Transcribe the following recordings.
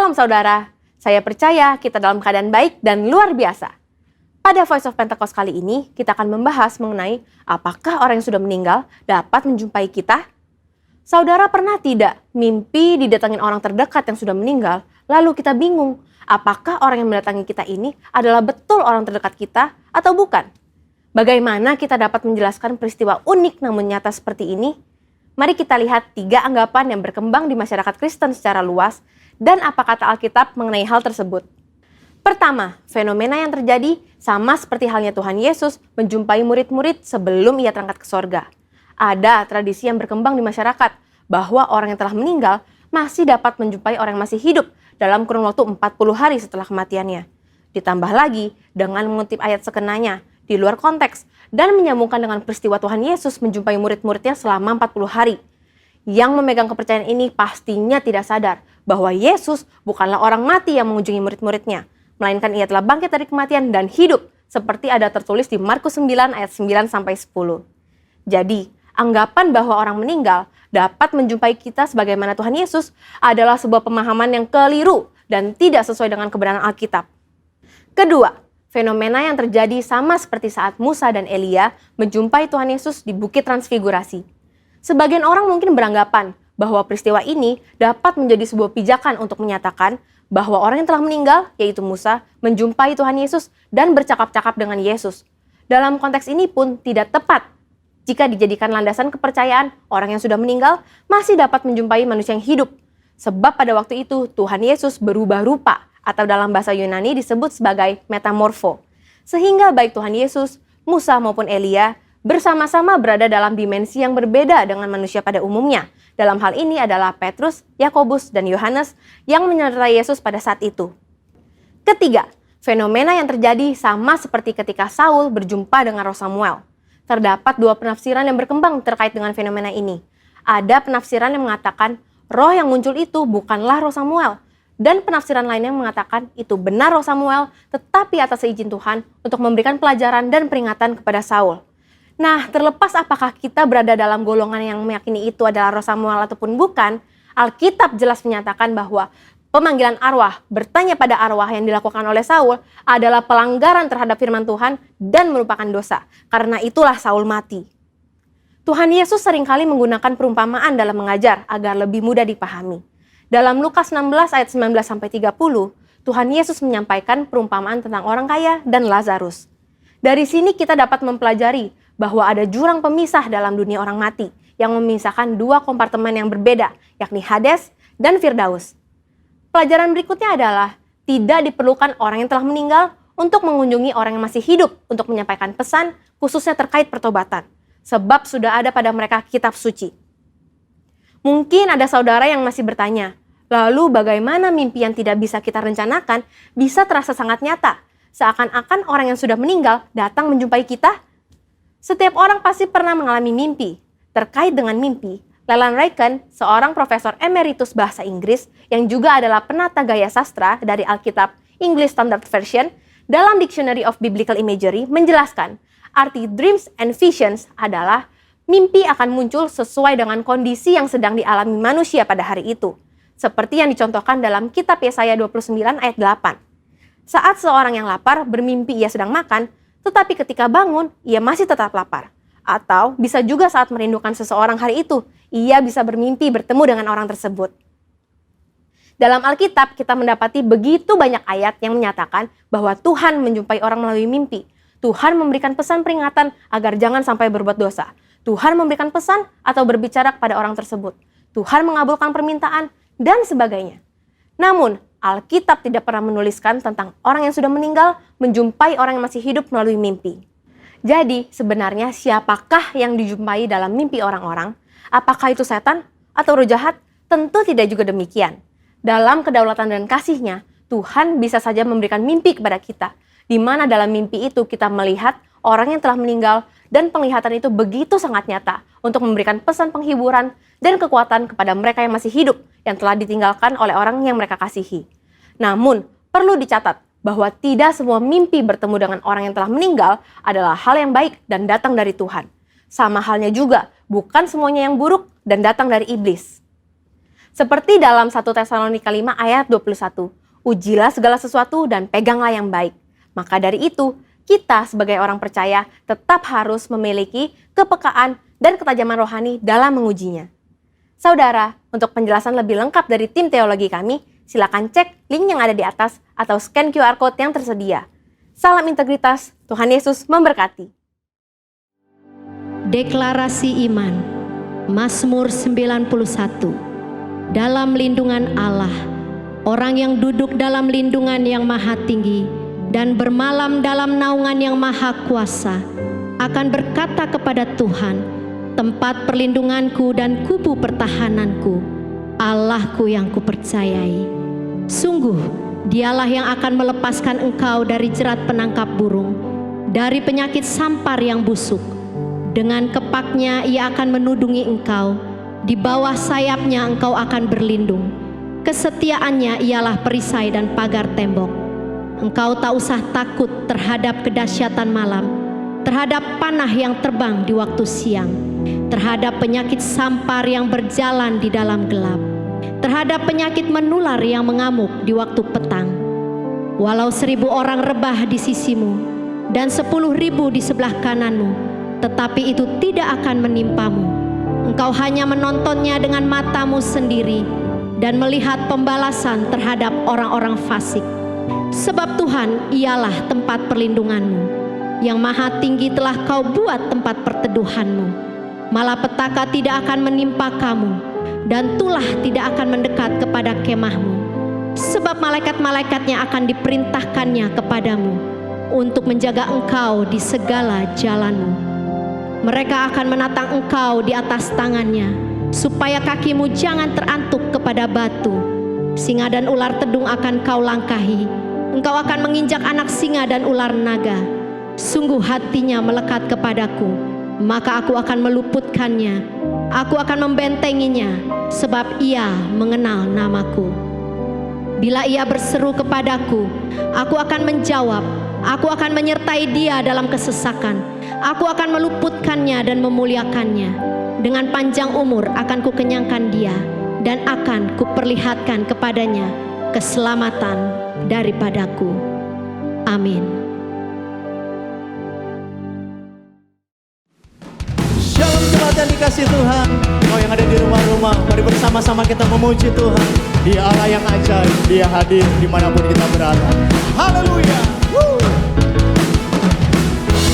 Shalom saudara, saya percaya kita dalam keadaan baik dan luar biasa. Pada Voice of Pentecost kali ini, kita akan membahas mengenai apakah orang yang sudah meninggal dapat menjumpai kita? Saudara pernah tidak mimpi didatangin orang terdekat yang sudah meninggal, lalu kita bingung, apakah orang yang mendatangi kita ini adalah betul orang terdekat kita atau bukan? Bagaimana kita dapat menjelaskan peristiwa unik namun nyata seperti ini? Mari kita lihat 3 anggapan yang berkembang di masyarakat Kristen secara luas dan apa kata Alkitab mengenai hal tersebut. Pertama, fenomena yang terjadi sama seperti halnya Tuhan Yesus menjumpai murid-murid sebelum ia terangkat ke sorga. Ada tradisi yang berkembang di masyarakat bahwa orang yang telah meninggal masih dapat menjumpai orang yang masih hidup dalam kurun waktu 40 hari setelah kematiannya. Ditambah lagi dengan mengutip ayat sekenanya di luar konteks dan menyambungkan dengan peristiwa Tuhan Yesus menjumpai murid-muridnya selama 40 hari. Yang memegang kepercayaan ini pastinya tidak sadar bahwa Yesus bukanlah orang mati yang mengunjungi murid-muridnya, melainkan ia telah bangkit dari kematian dan hidup, seperti ada tertulis di Markus 9 ayat 9-10. Jadi, anggapan bahwa orang meninggal dapat menjumpai kita sebagaimana Tuhan Yesus adalah sebuah pemahaman yang keliru dan tidak sesuai dengan kebenaran Alkitab. Kedua, fenomena yang terjadi sama seperti saat Musa dan Elia menjumpai Tuhan Yesus di Bukit Transfigurasi. Sebagian orang mungkin beranggapan bahwa peristiwa ini dapat menjadi sebuah pijakan untuk menyatakan bahwa orang yang telah meninggal, yaitu Musa, menjumpai Tuhan Yesus dan bercakap-cakap dengan Yesus. Dalam konteks ini pun tidak tepat jika dijadikan landasan kepercayaan orang yang sudah meninggal masih dapat menjumpai manusia yang hidup. Sebab pada waktu itu Tuhan Yesus berubah rupa, atau dalam bahasa Yunani disebut sebagai metamorfo. Sehingga baik Tuhan Yesus, Musa maupun Elia bersama-sama berada dalam dimensi yang berbeda dengan manusia pada umumnya. Dalam hal ini adalah Petrus, Yakobus, dan Yohanes yang menyertai Yesus pada saat itu. Ketiga, fenomena yang terjadi sama seperti ketika Saul berjumpa dengan Roh Samuel. Terdapat 2 penafsiran yang berkembang terkait dengan fenomena ini. Ada penafsiran yang mengatakan roh yang muncul itu bukanlah Roh Samuel, dan penafsiran lainnya mengatakan itu benar Roh Samuel, tetapi atas izin Tuhan untuk memberikan pelajaran dan peringatan kepada Saul. Nah, terlepas apakah kita berada dalam golongan yang meyakini itu adalah Roh Samuel ataupun bukan, Alkitab jelas menyatakan bahwa pemanggilan arwah, bertanya pada arwah yang dilakukan oleh Saul adalah pelanggaran terhadap firman Tuhan dan merupakan dosa. Karena itulah Saul mati. Tuhan Yesus seringkali menggunakan perumpamaan dalam mengajar agar lebih mudah dipahami. Dalam Lukas 16 ayat 19-30, Tuhan Yesus menyampaikan perumpamaan tentang orang kaya dan Lazarus. Dari sini kita dapat mempelajari bahwa ada jurang pemisah dalam dunia orang mati yang memisahkan 2 kompartemen yang berbeda, yakni Hades dan Firdaus. Pelajaran berikutnya adalah tidak diperlukan orang yang telah meninggal untuk mengunjungi orang yang masih hidup untuk menyampaikan pesan khususnya terkait pertobatan, sebab sudah ada pada mereka kitab suci. Mungkin ada saudara yang masih bertanya, lalu bagaimana mimpi yang tidak bisa kita rencanakan bisa terasa sangat nyata, seakan-akan orang yang sudah meninggal datang menjumpai kita? Setiap orang pasti pernah mengalami mimpi. Terkait dengan mimpi, Leland Ryken, seorang profesor emeritus bahasa Inggris yang juga adalah penata gaya sastra dari Alkitab English Standard Version, dalam Dictionary of Biblical Imagery menjelaskan, arti dreams and visions adalah mimpi akan muncul sesuai dengan kondisi yang sedang dialami manusia pada hari itu. Seperti yang dicontohkan dalam kitab Yesaya 29 ayat 8. Saat seorang yang lapar bermimpi ia sedang makan, tetapi ketika bangun ia masih tetap lapar. Atau bisa juga saat merindukan seseorang hari itu, ia bisa bermimpi bertemu dengan orang tersebut. Dalam Alkitab kita mendapati begitu banyak ayat yang menyatakan bahwa Tuhan menjumpai orang melalui mimpi. Tuhan memberikan pesan peringatan agar jangan sampai berbuat dosa. Tuhan memberikan pesan atau berbicara kepada orang tersebut. Tuhan mengabulkan permintaan, dan sebagainya. Namun, Alkitab tidak pernah menuliskan tentang orang yang sudah meninggal menjumpai orang yang masih hidup melalui mimpi. Jadi, sebenarnya siapakah yang dijumpai dalam mimpi orang-orang? Apakah itu setan atau roh jahat? Tentu tidak juga demikian. Dalam kedaulatan dan kasih-Nya, Tuhan bisa saja memberikan mimpi kepada kita, di mana dalam mimpi itu kita melihat orang yang telah meninggal dan penglihatan itu begitu sangat nyata untuk memberikan pesan penghiburan dan kekuatan kepada mereka yang masih hidup yang telah ditinggalkan oleh orang yang mereka kasihi. Namun, perlu dicatat bahwa tidak semua mimpi bertemu dengan orang yang telah meninggal adalah hal yang baik dan datang dari Tuhan. Sama halnya juga, bukan semuanya yang buruk dan datang dari iblis. Seperti dalam 1 Tesalonika 5 ayat 21, ujilah segala sesuatu dan peganglah yang baik. Maka dari itu, kita sebagai orang percaya tetap harus memiliki kepekaan dan ketajaman rohani dalam mengujinya. Saudara, untuk penjelasan lebih lengkap dari tim teologi kami, silakan cek link yang ada di atas atau scan QR Code yang tersedia. Salam integritas, Tuhan Yesus memberkati. Deklarasi iman, Mazmur 91. Dalam lindungan Allah, orang yang duduk dalam lindungan yang maha tinggi dan bermalam dalam naungan yang maha kuasa akan berkata kepada Tuhan, tempat perlindunganku dan kubu pertahananku, Allahku yang kupercayai. Sungguh, dialah yang akan melepaskan engkau dari jerat penangkap burung, dari penyakit sampar yang busuk. Dengan kepaknya ia akan menudungi engkau, di bawah sayapnya engkau akan berlindung. Kesetiaannya ialah perisai dan pagar tembok. Engkau tak usah takut terhadap kedahsyatan malam, terhadap panah yang terbang di waktu siang, terhadap penyakit sampar yang berjalan di dalam gelap, terhadap penyakit menular yang mengamuk di waktu petang. Walau 1.000 orang rebah di sisimu dan 10.000 di sebelah kananmu, tetapi itu tidak akan menimpamu. Engkau hanya menontonnya dengan matamu sendiri dan melihat pembalasan terhadap orang-orang fasik. Sebab Tuhan ialah tempat perlindunganmu, yang maha tinggi telah kau buat tempat perteduhanmu. Malapetaka tidak akan menimpa kamu, dan tulah tidak akan mendekat kepada kemahmu. Sebab malaikat-malaikatnya akan diperintahkannya kepadamu untuk menjaga engkau di segala jalanmu. Mereka akan menatang engkau di atas tangannya, supaya kakimu jangan terantuk kepada batu. Singa dan ular tedung akan kau langkahi. Engkau akan menginjak anak singa dan ular naga. Sungguh hatinya melekat kepadaku, maka aku akan meluputkannya. Aku akan membentenginya, sebab ia mengenal namaku. Bila ia berseru kepadaku, aku akan menjawab. Aku akan menyertai dia dalam kesesakan. Aku akan meluputkannya dan memuliakannya. Dengan panjang umur akan kukenyangkan dia, dan akan kuperlihatkan kepadanya keselamatan daripadaku. Amin. Shalom jemaat yang dikasih Tuhan. Kau yang ada di rumah-rumah, mari bersama-sama kita memuji Tuhan. Dia Allah yang ajaib, Dia hadir dimanapun kita berada. Haleluya.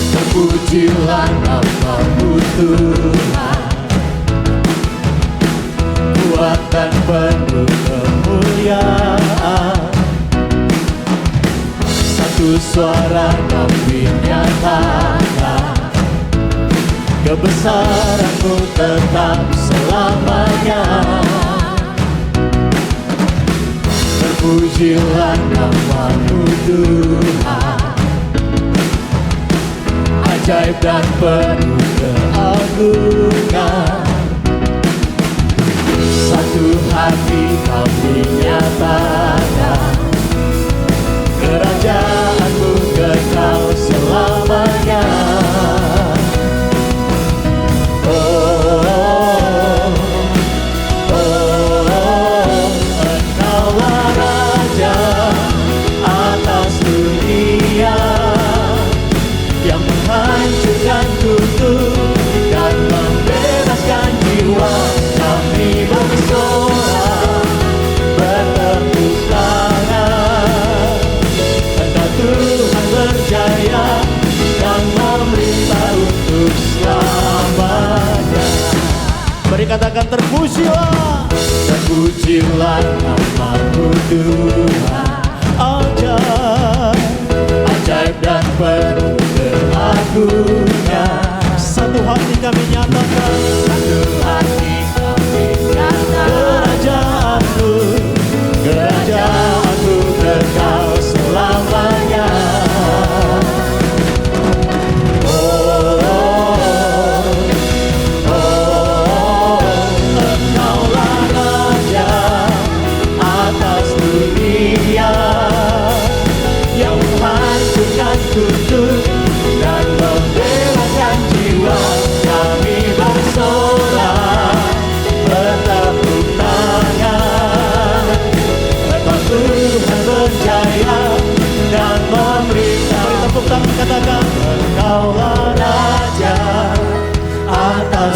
Terpujilah nama-Mu Tuhan, kuat dan penuh kemuliaan. Satu suara kami nyatakan, kebesaran-Mu tetap selamanya. Terpujilah nama-Mu Tuhan, ajaib dan penuh keagungan. Satu hati kami nyatakan, kerajaan-Mu kekal selamanya. Engkaulah Raja atas dunia, yang menghancurkan kutuk dan membebaskan jiwa. Kami bersorak, bertepuk tangan. Engkau Tuhan berjaya dan memerintah untuk selamanya. Mari katakan terpujilah, terpujilah nama-Mu Tuhan. Ajaib dan penuh keagungan. Satu hati kami nyatakan, satu hati kami nyatakan, kerajaan-Mu, kerajaan-Mu kekal selamanya. Engkaulah Raja atas dunia, yang menghancurkan kutuk dan membebaskan jiwa. Kami bersorak,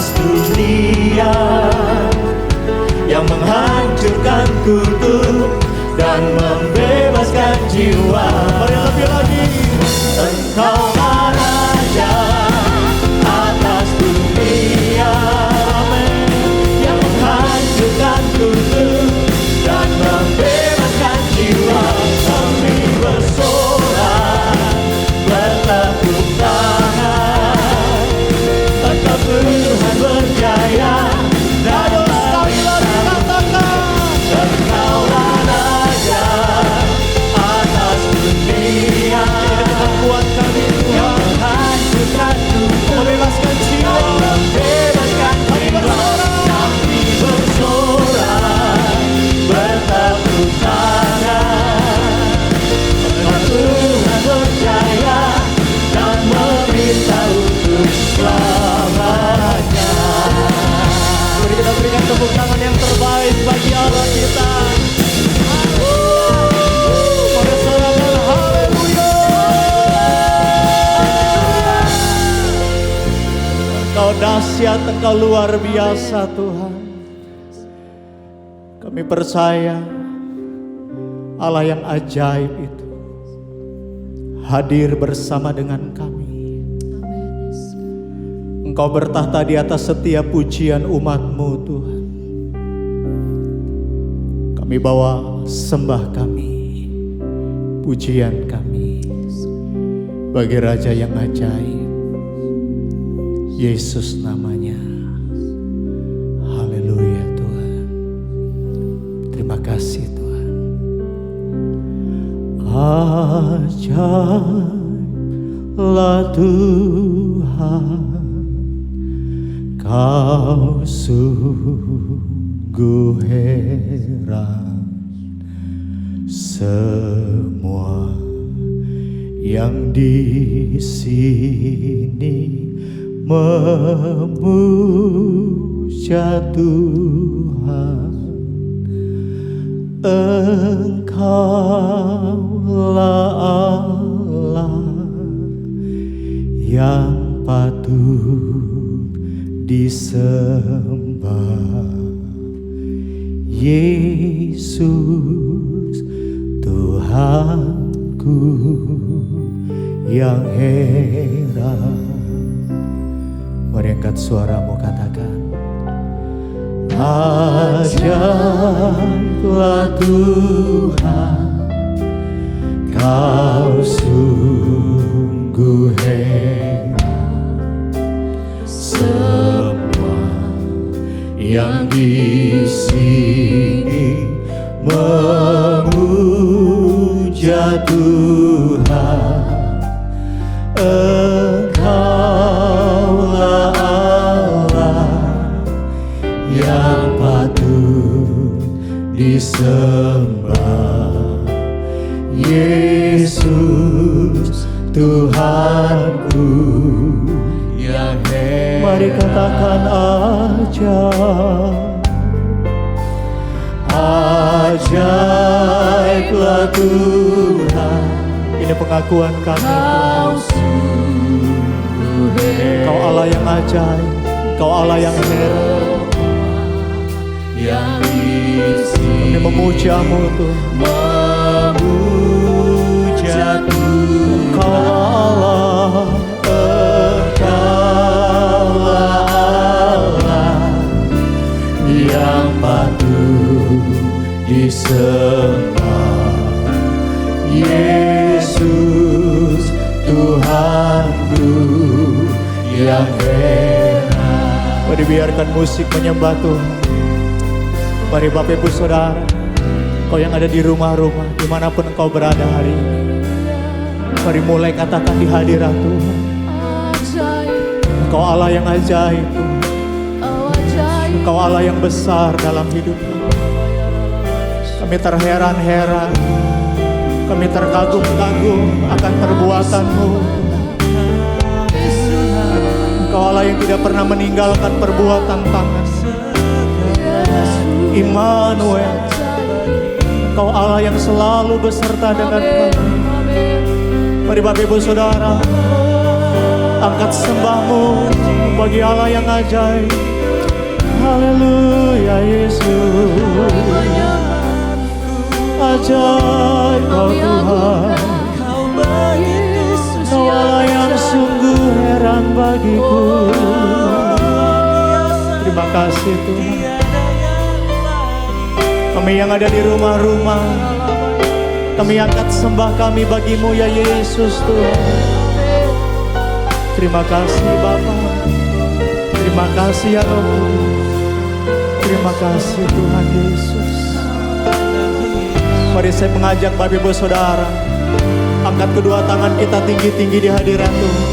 atas dunia yang menghancurkan kutuk dan membebaskan jiwa. Mari lebih lagi. Engkaulah Raja atas dunia yang menghancurkan kutuk dan membebaskan jiwa. Kami bersorak bertepuk tangan, Engkau Tuhan berjaya. Dan sekali lagi katakan, Engkaulah Raja atas dunia. Ini kekuatan kami Tuhan, menghancurkan kutuk, membebaskan jiwa, membebaskan jiwa. Kami bersorak bertepuk tangan, Engkau Tuhan berjaya dan meminta untuk selamanya. Mari kita berikan tepuk tangan yang terbaik bagi Allah kita. Mari sorakan haleluya. Engkau dahsyat, Engkau luar biasa Tuhan. Kami percaya Allah yang ajaib itu hadir bersama dengan kami. Engkau bertahta di atas setiap pujian umat-Mu Tuhan. Kami bawa sembah kami, pujian kami bagi Raja yang ajaib, Yesus namanya. Haleluya Tuhan. Terima kasih Tuhan. Ajaiblah Tuhan, Kau sungguh heran. Semua yang di sini memuja Tuhan. Engkaulah Allah yang patut disembah. Yesus Tuhanku yang heran. Mari angkat suaramu, katakan, ajaiblah Tuhan, Kau sungguh heran. Semua yang di sini memuja Tuhan. Engkaulah Allah yang patut disembah. Yesus Tuhanku yang heran. Mari katakan ajaiblah Tuhan. Ini pengakuan kami. Kau Allah yang ajaib, Kau Allah yang heran. Kami memuja-Mu Tuhan. Memuja Tuhan. Kau Allah, Engkaulah Allah yang patut disembah. Yesus Tuhanku yang heran. Mari biarkan musik menyembah Tuhan. Mari Bapak Ibu Saudara, Kau yang ada di rumah-rumah, dimanapun Engkau berada hari ini, mari mulai katakan di hadirat Tuhan. Engkau Allah yang ajaib Tuhan. Engkau Allah yang besar dalam hidup kami. Kami terheran-heran, kami terkagum-kagum akan perbuatan-Mu. Engkau Allah yang tidak pernah meninggalkan perbuatan tangan. Immanuel, Engkau Allah yang selalu beserta dengan kami. Mari Bapak Ibu Saudara, Angkat sembahmu bagi Allah yang ajaib. Haleluya Yesus. Ajaib kau Tuhan. Kau Allah yang sungguh heran bagiku. Terima kasih Tuhan. Kami yang ada di rumah-rumah, kami angkat sembah kami bagimu ya Yesus Tuhan. Terima kasih Bapa. Terima kasih ya Roh Kudus. Terima kasih Tuhan Yesus. Mari saya mengajak Bapak Ibu Saudara, angkat kedua tangan kita tinggi-tinggi di hadirat Tuhan.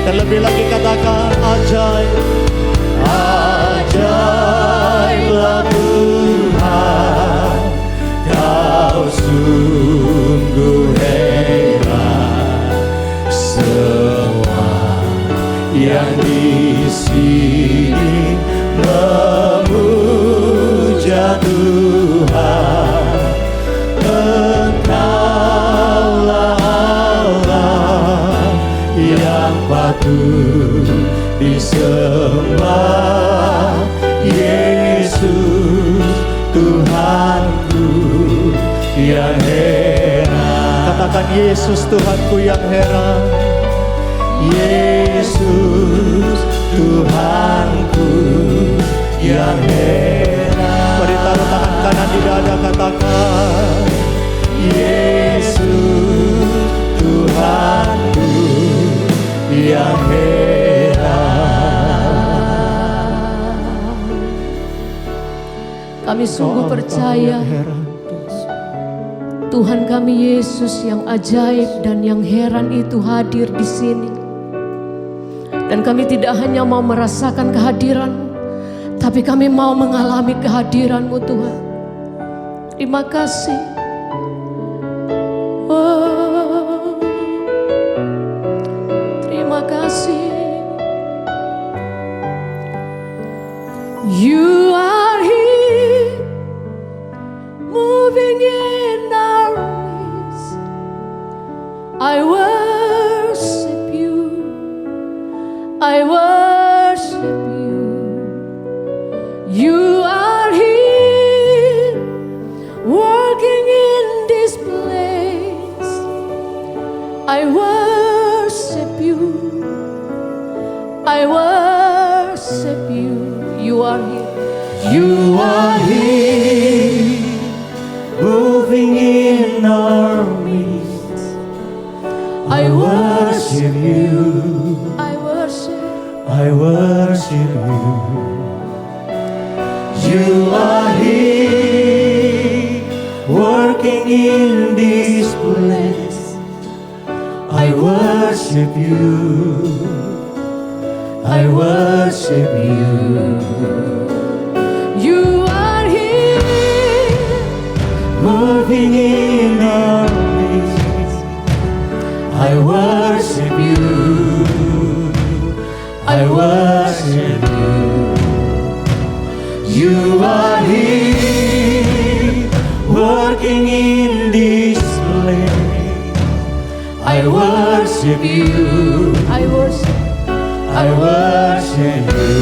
Dan lebih lagi katakan ajaib. Ajaiblah Tuhan, Kau sungguh heran. Semua yang di sini memuja Tuhan. Engkaulah Allah yang patut disembah. Yesus Tuhanku yang heran. Katakan Yesus Tuhanku yang heran. Yesus Tuhanku yang heran. Mari taruh tangan kanan di dada, katakan Yesus Tuhanku yang heran. Kami sungguh percaya Tuhan kami Yesus yang ajaib dan yang heran itu hadir di sini. Dan kami tidak hanya mau merasakan kehadiran-Mu, tapi kami mau mengalami kehadiran-Mu Tuhan. Terima kasih. Oh, terima kasih. You are here, moving in our midst. I worship you, I worship you. You are here, working in this place. I worship you, I worship you. You are here. You are here, moving in our midst. I worship you, I worship. I worship you. You are here, working in this place. I worship you, I worship you. You are here, Moving in our midst, I worship you, I worship you. You are here, working in this place. I worship you, I worship. I worship you.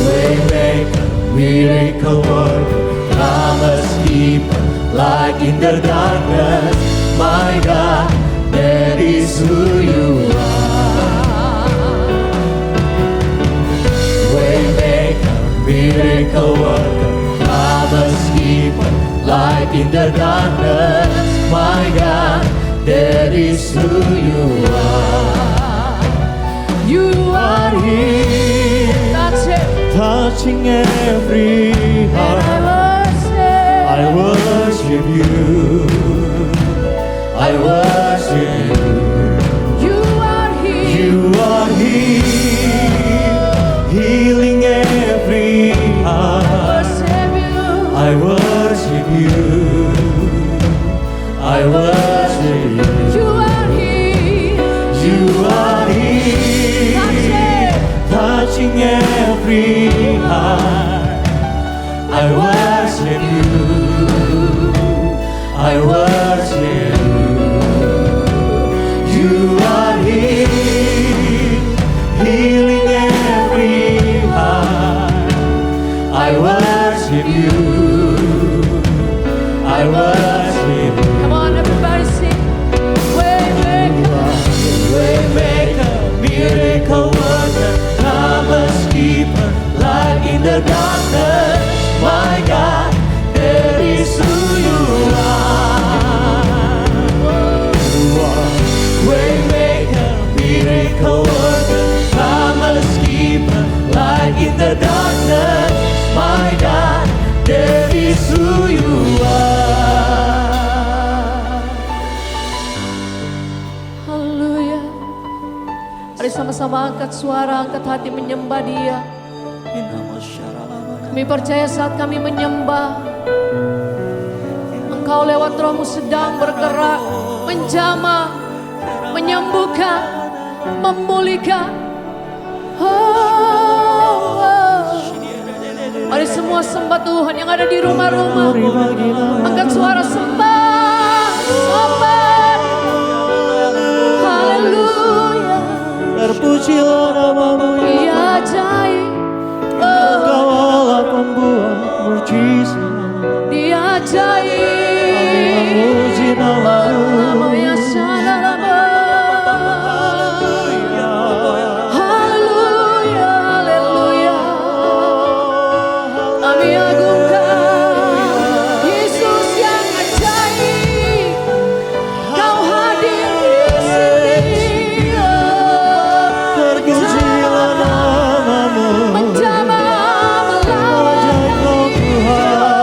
Waymaker, miracle worker, promise keeper, light in the darkness. My God, that is who you are. Waymaker, miracle worker, promise keeper, light in the darkness. My God, that is who you are. You Are here, That's it. touching every And heart. I worship you, I worship you. You are here. You are here, healing every heart. Worship you. I worship you, I worship you. You are here. You are here, That's it. touching every heart. I worship you, I worship you. I worship you. I worship you. Come on, everybody sing. Waymaker, Waymaker, miracle worker, promise keeper, light in the darkness. My God, that is who you are. Waymaker, miracle worker, promise keeper, light in the darkness. My God, that is who you are. haleluya. Mari sama-sama angkat suara, angkat hati menyembah Dia. Kami percaya saat kami menyembah, Engkau lewat Roh-Mu sedang bergerak, menjamah, menyembuhkan, memulihkan. Mari semua sembah Tuhan yang ada di rumah-rumah. Angkat suara sembah, sembah. Haleluya. Terpujilah namamu ya Dia ajaib. Engkau Allah pembuat mujizat. Dia ajaib. Memuji namamu. Namanya Sadalaba. Haleluya, haleluya. Kami agungkan Yesus yang ajaib. Kau hadir di sini. Terpujilah namamu. Menjamah Wajah melawat kau Tuhan.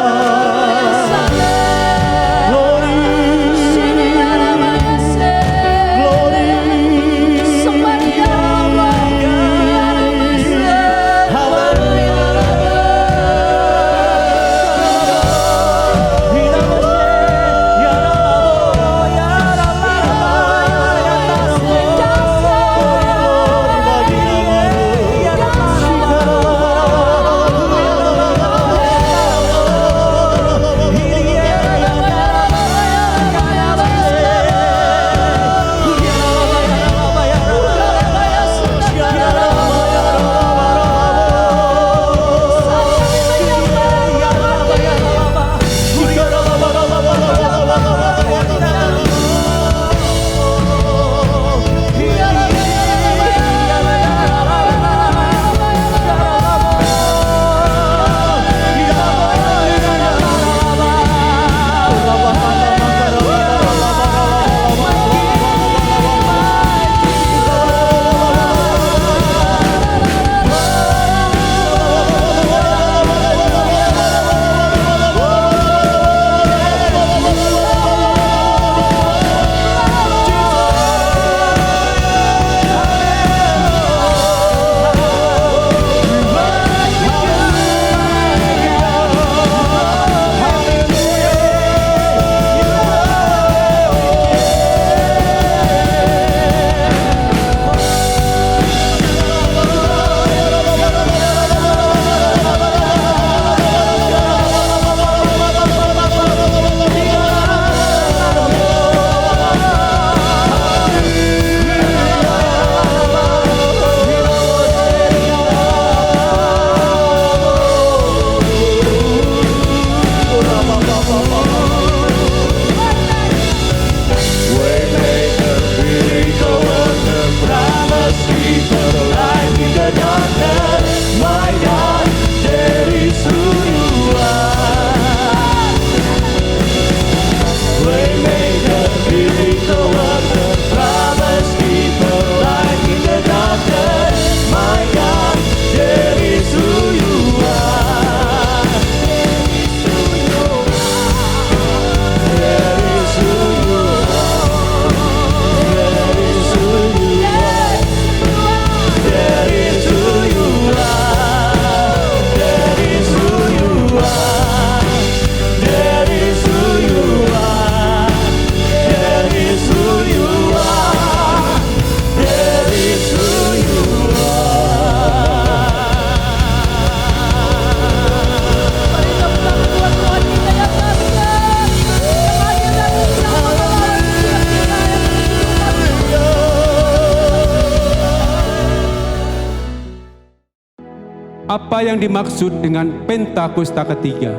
apa yang dimaksud dengan Pentakosta ketiga?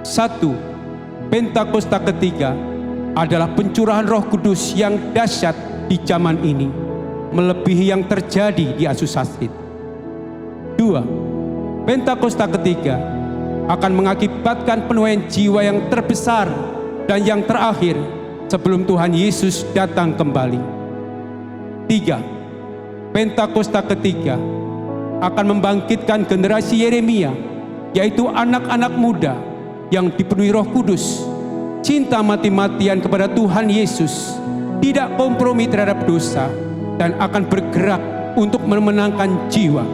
1. Pentakosta ketiga adalah pencurahan Roh Kudus yang dahsyat di zaman ini, melebihi yang terjadi di Asusastit. 2. Pentakosta ketiga akan mengakibatkan penuaian jiwa yang terbesar dan yang terakhir sebelum Tuhan Yesus datang kembali. 3. Pentakosta ketiga akan membangkitkan generasi Yeremia, yaitu anak-anak muda yang dipenuhi Roh Kudus, cinta mati-matian kepada Tuhan Yesus, tidak kompromi terhadap dosa, dan akan bergerak untuk memenangkan jiwa.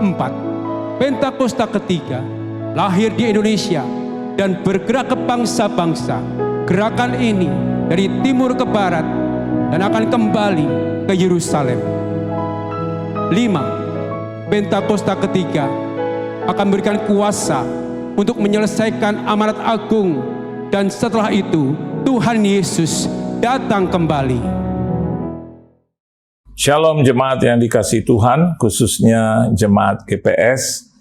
4. Pentakosta ketiga lahir di Indonesia dan bergerak ke bangsa-bangsa. Gerakan ini dari timur ke barat dan akan kembali ke Yerusalem. 5. Pentakosta ketiga akan memberikan kuasa untuk menyelesaikan amanat agung, dan setelah itu Tuhan Yesus datang kembali. Shalom jemaat yang dikasihi Tuhan, khususnya jemaat GPS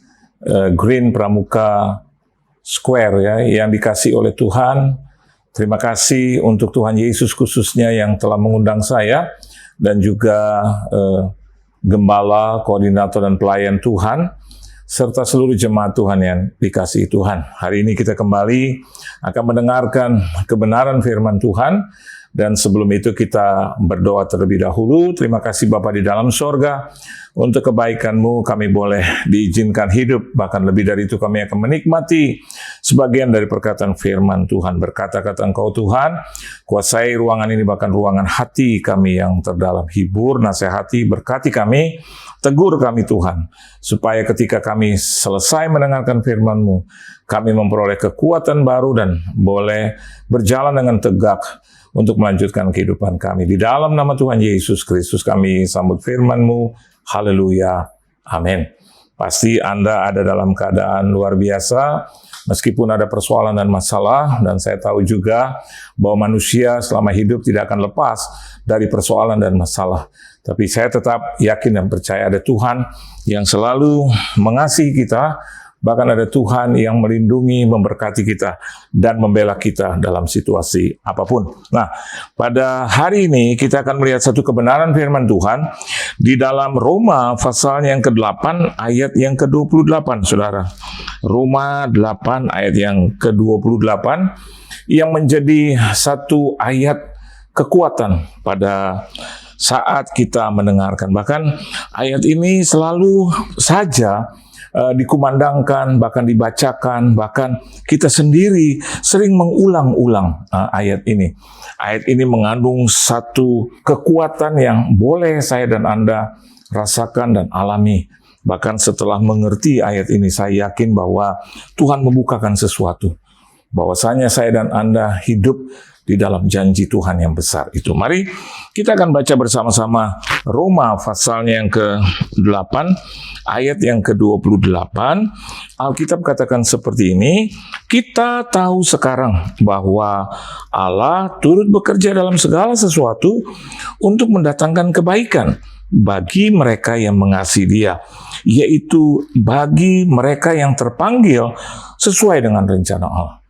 Green Pramuka Square ya, yang dikasihi oleh Tuhan. Terima kasih untuk Tuhan Yesus khususnya yang telah mengundang saya dan juga gembala, koordinator dan pelayan Tuhan, serta seluruh jemaat Tuhan yang dikasihi Tuhan. Hari ini kita kembali akan mendengarkan kebenaran firman Tuhan, dan sebelum itu kita berdoa terlebih dahulu. Terima kasih Bapa di dalam sorga, untuk kebaikan-Mu kami boleh diizinkan hidup, bahkan lebih dari itu kami akan menikmati sebagian dari perkataan firman Tuhan. Berkata-kata Engkau Tuhan, kuasai ruangan ini, bahkan ruangan hati kami yang terdalam. Hibur, nasihati, berkati kami, tegur kami Tuhan, supaya ketika kami selesai mendengarkan firman-Mu, kami memperoleh kekuatan baru dan boleh berjalan dengan tegak untuk melanjutkan kehidupan kami. Di dalam nama Tuhan Yesus Kristus kami sambut firman-Mu. Haleluya. Amin. Pasti Anda ada dalam keadaan luar biasa, meskipun ada persoalan dan masalah, dan saya tahu juga bahwa manusia selama hidup tidak akan lepas dari persoalan dan masalah. Tapi saya tetap yakin dan percaya ada Tuhan yang selalu mengasihi kita, bahkan ada Tuhan yang melindungi, memberkati kita, dan membela kita dalam situasi apapun. Nah, pada hari ini kita akan melihat satu kebenaran firman Tuhan di dalam Roma pasal yang ke-8 ayat yang ke-28, saudara. Roma 8 ayat yang ke-28 yang menjadi satu ayat kekuatan pada saat kita mendengarkan. Bahkan ayat ini selalu saja dikumandangkan, bahkan dibacakan, bahkan kita sendiri sering mengulang-ulang ayat ini. Ayat ini mengandung satu kekuatan yang boleh saya dan Anda rasakan dan alami. Bahkan setelah mengerti ayat ini, saya yakin bahwa Tuhan membukakan sesuatu. Bahwasanya saya dan Anda hidup di dalam janji Tuhan yang besar itu. Mari kita akan baca bersama-sama Roma pasalnya yang ke-8 ayat yang ke-28. Alkitab katakan seperti ini, kita tahu sekarang bahwa Allah turut bekerja dalam segala sesuatu untuk mendatangkan kebaikan bagi mereka yang mengasihi Dia, yaitu bagi mereka yang terpanggil sesuai dengan rencana Allah.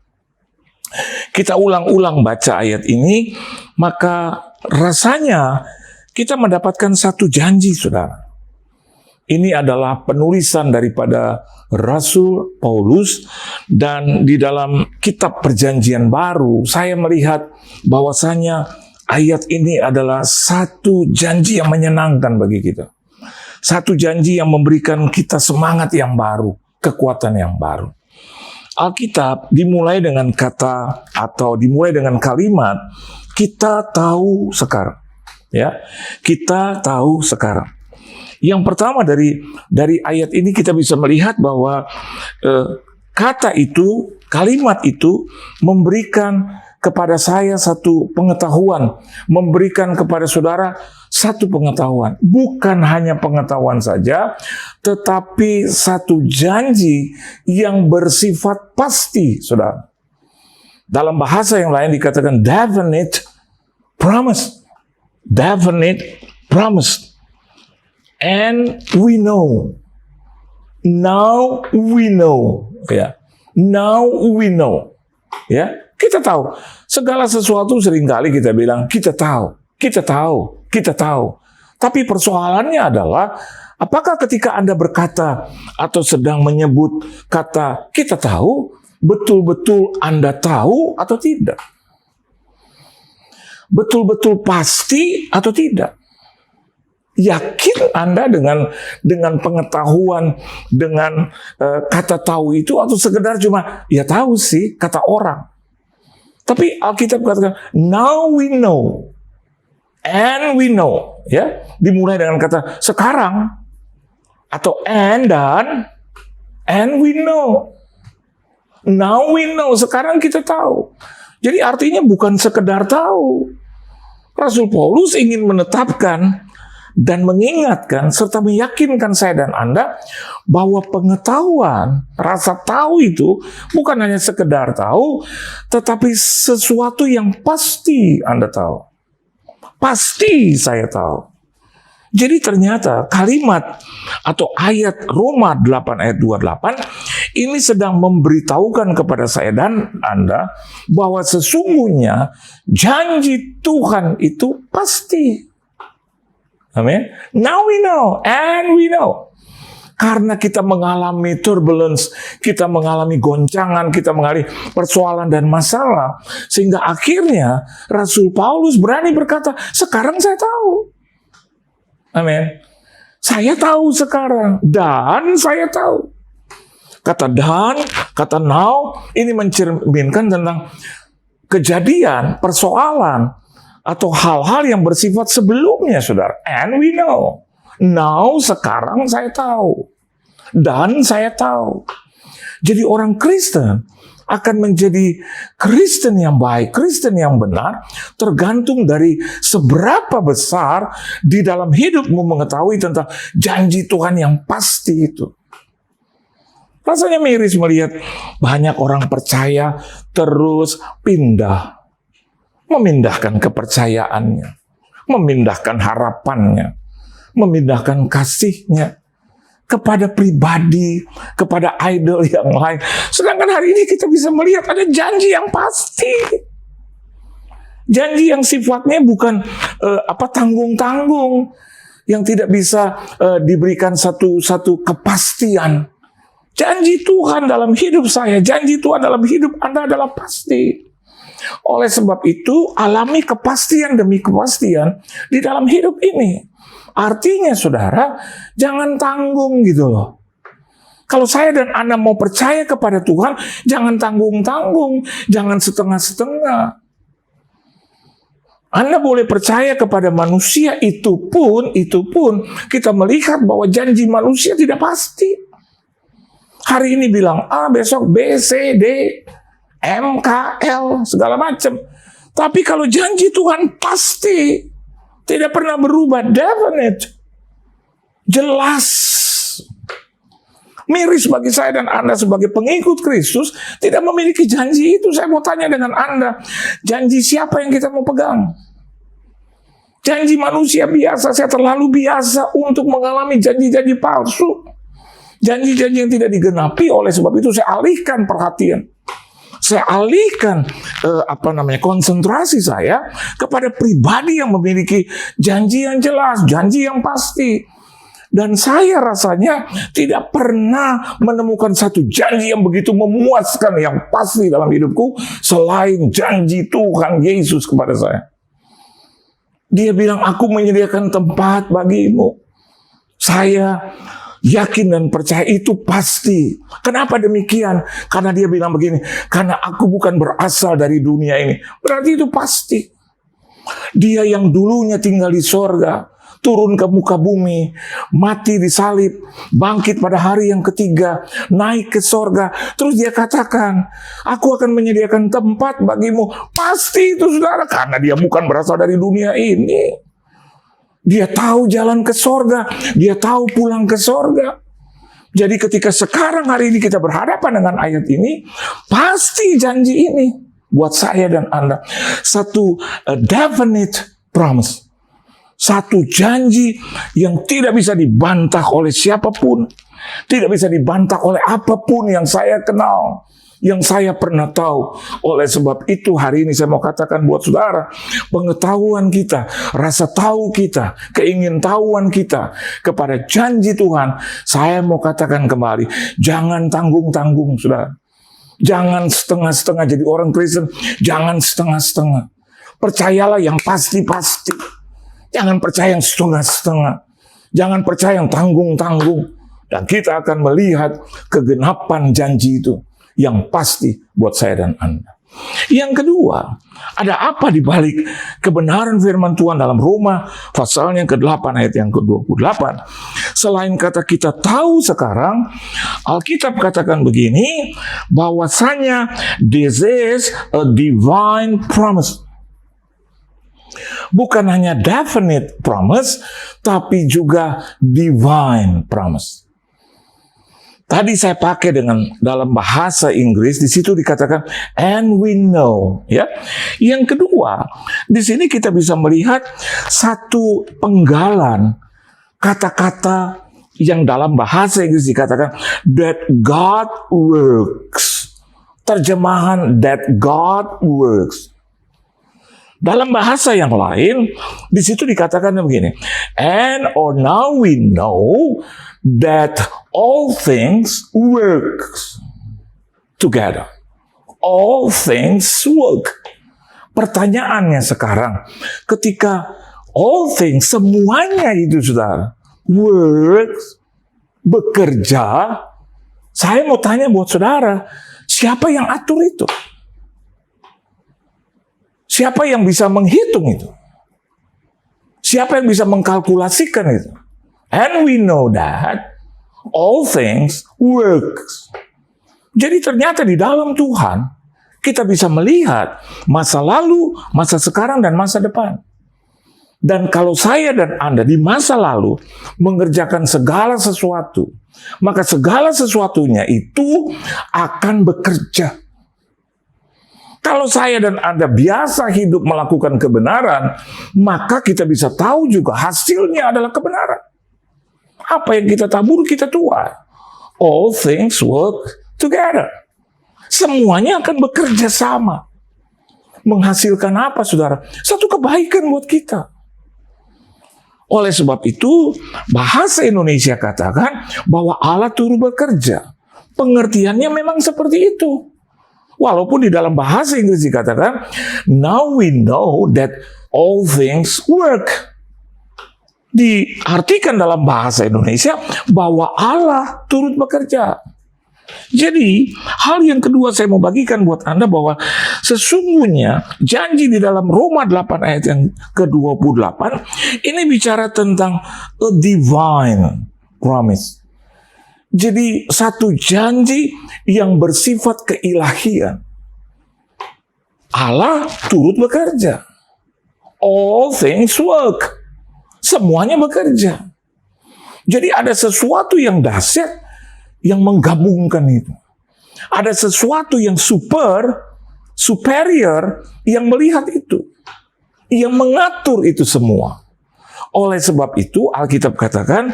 Kita ulang-ulang baca ayat ini, maka rasanya kita mendapatkan satu janji, saudara. Ini adalah penulisan daripada Rasul Paulus, dan di dalam kitab Perjanjian Baru, saya melihat bahwasanya ayat ini adalah satu janji yang menyenangkan bagi kita. Satu janji yang memberikan kita semangat yang baru, kekuatan yang baru. Alkitab dimulai dengan kata atau dimulai dengan kalimat kita tahu sekarang, ya. Kita tahu sekarang. Yang pertama dari ayat ini kita bisa melihat bahwa kata itu, kalimat itu memberikan kepada saya satu pengetahuan, memberikan kepada saudara satu pengetahuan. Bukan hanya pengetahuan saja, tetapi satu janji yang bersifat pasti, saudara. Dalam bahasa yang lain dikatakan definite promise. Definite promise. And we know Now we know. Ya. Now we know. Ya, kita tahu. Segala sesuatu seringkali kita bilang, kita tahu. Tapi persoalannya adalah, apakah ketika Anda berkata atau sedang menyebut kata kita tahu, betul-betul Anda tahu atau tidak? Betul-betul pasti atau tidak? Yakin Anda dengan pengetahuan, dengan kata tahu itu, atau sekedar cuma ya tahu sih kata orang? Tapi Alkitab katakan now we know and we know, ya, dimulai dengan kata sekarang atau and we know. Now we know, sekarang kita tahu. Jadi artinya bukan sekedar tahu. Rasul Paulus ingin menetapkan dan mengingatkan serta meyakinkan saya dan Anda bahwa pengetahuan, rasa tahu itu bukan hanya sekedar tahu, tetapi sesuatu yang pasti Anda tahu. Pasti saya tahu. Jadi ternyata kalimat atau ayat Roma 8 ayat 28 ini sedang memberitahukan kepada saya dan Anda bahwa sesungguhnya janji Tuhan itu pasti. Amin. Now we know and we know. Karena kita mengalami turbulence, kita mengalami goncangan, kita mengalami persoalan dan masalah, sehingga akhirnya Rasul Paulus berani berkata, sekarang saya tahu. Amin. Saya tahu sekarang dan saya tahu. Kata dan, kata now ini mencerminkan tentang kejadian, persoalan atau hal-hal yang bersifat sebelumnya, saudara. And we know. Now, sekarang saya tahu. Dan saya tahu. Jadi orang Kristen akan menjadi Kristen yang baik, Kristen yang benar, tergantung dari seberapa besar di dalam hidupmu mengetahui tentang janji Tuhan yang pasti itu. Rasanya miris melihat banyak orang percaya terus memindahkan kepercayaannya, memindahkan harapannya, memindahkan kasihnya kepada pribadi, kepada idol yang lain. Sedangkan hari ini kita bisa melihat ada janji yang pasti. Janji yang sifatnya bukan tanggung-tanggung, yang tidak bisa diberikan satu kepastian. Janji Tuhan dalam hidup saya, janji Tuhan dalam hidup Anda adalah pasti. Oleh sebab itu, alami kepastian demi kepastian di dalam hidup ini. Artinya, saudara, jangan tanggung gitu loh. Kalau saya dan Anda mau percaya kepada Tuhan, jangan tanggung-tanggung, jangan setengah-setengah. Anda boleh percaya kepada manusia, itu pun kita melihat bahwa janji manusia tidak pasti. Hari ini bilang A, besok B, C, D, M, K, L, segala macam. Tapi kalau janji Tuhan pasti, tidak pernah berubah, definite, jelas. Miris bagi saya dan Anda sebagai pengikut Kristus tidak memiliki janji itu. Saya mau tanya dengan Anda, janji siapa yang kita mau pegang? Janji manusia biasa, saya terlalu biasa untuk mengalami janji-janji palsu. Janji-janji yang tidak digenapi, oleh sebab itu saya alihkan perhatian. Saya alihkan konsentrasi saya kepada pribadi yang memiliki janji yang jelas, janji yang pasti. Dan saya rasanya tidak pernah menemukan satu janji yang begitu memuaskan, yang pasti dalam hidupku selain janji Tuhan Yesus kepada saya. Dia bilang, aku menyediakan tempat bagimu. Saya yakin dan percaya itu pasti. Kenapa demikian? Karena dia bilang begini, karena aku bukan berasal dari dunia ini. Berarti itu pasti. Dia yang dulunya tinggal di sorga, turun ke muka bumi, mati disalib, bangkit pada hari yang ketiga, naik ke sorga. Terus dia katakan, aku akan menyediakan tempat bagimu. Pasti itu, saudara, karena dia bukan berasal dari dunia ini. Dia tahu jalan ke sorga, dia tahu pulang ke sorga. Jadi ketika sekarang hari ini kita berhadapan dengan ayat ini, pasti janji ini buat saya dan Anda satu definite promise, Satu janji yang tidak bisa dibantah oleh siapapun. Tidak bisa dibantah oleh apapun yang saya kenal, yang saya pernah tahu. Oleh sebab itu hari ini saya mau katakan buat saudara, pengetahuan kita, rasa tahu kita, keingintahuan kita kepada janji Tuhan, saya mau katakan kembali, jangan tanggung-tanggung saudara. Jangan setengah-setengah jadi orang Kristen, jangan setengah-setengah. Percayalah yang pasti-pasti. Jangan percaya yang setengah-setengah. Jangan percaya yang tanggung-tanggung. Dan kita akan melihat kegenapan janji itu yang pasti buat saya dan Anda. Yang kedua, ada apa di balik kebenaran firman Tuhan dalam Roma pasal yang ke-8 ayat yang ke-28. Selain kata kita tahu sekarang, Alkitab katakan begini, bahwasanya this is a divine promise. Bukan hanya definite promise, tapi juga divine promise. Tadi saya pakai dalam bahasa Inggris, di situ dikatakan and we know, ya. Yang kedua, di sini kita bisa melihat satu penggalan kata-kata yang dalam bahasa Inggris dikatakan that God works. Terjemahan that God works. Dalam bahasa yang lain, di situ dikatakan begini, and or now we know that all things work together. All things work. Pertanyaannya sekarang, ketika all things, semuanya itu saudara, works, bekerja, saya mau tanya buat saudara, siapa yang atur itu? Siapa yang bisa menghitung itu? Siapa yang bisa mengkalkulasikan itu? And we know that all things works. Jadi ternyata di dalam Tuhan, kita bisa melihat masa lalu, masa sekarang, dan masa depan. Dan kalau saya dan Anda di masa lalu mengerjakan segala sesuatu, maka segala sesuatunya itu akan bekerja. Kalau saya dan Anda biasa hidup melakukan kebenaran, maka kita bisa tahu juga hasilnya adalah kebenaran. Apa yang kita tabur, kita tuai. All things work together. Semuanya akan bekerja sama. Menghasilkan apa, saudara? Satu kebaikan buat kita. Oleh sebab itu, bahasa Indonesia katakan bahwa Allah turut bekerja. Pengertiannya memang seperti itu. Walaupun di dalam bahasa Inggris dikatakan, now we know that all things work. Diartikan dalam bahasa Indonesia bahwa Allah turut bekerja. Jadi, hal yang kedua saya mau bagikan buat Anda bahwa sesungguhnya janji di dalam Roma 8 ayat yang ke-28 ini bicara tentang a divine promise. Jadi satu janji yang bersifat keilahian. Allah turut bekerja. All things work. Semuanya bekerja. Jadi ada sesuatu yang dahsyat yang menggabungkan itu. Ada sesuatu yang superior yang melihat itu. Yang mengatur itu semua. Oleh sebab itu, Alkitab katakan,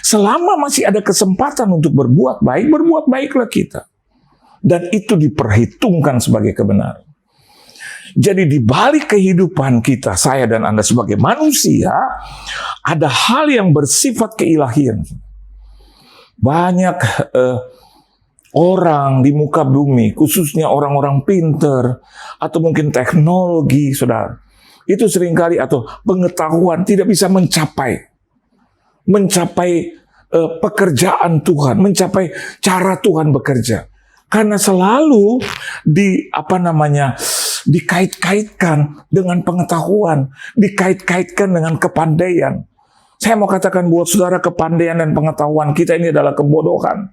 selama masih ada kesempatan untuk berbuat baiklah kita. Dan itu diperhitungkan sebagai kebenaran. Jadi di balik kehidupan kita, saya dan Anda sebagai manusia, ada hal yang bersifat keilahian. Banyak orang di muka bumi, khususnya orang-orang pinter, atau mungkin teknologi, saudara, itu seringkali atau pengetahuan tidak bisa mencapai pekerjaan Tuhan, mencapai cara Tuhan bekerja, karena selalu dikait-kaitkan dengan pengetahuan, dikait-kaitkan dengan kepandaian. Saya mau katakan buat saudara, kepandaian dan pengetahuan kita ini adalah kebodohan.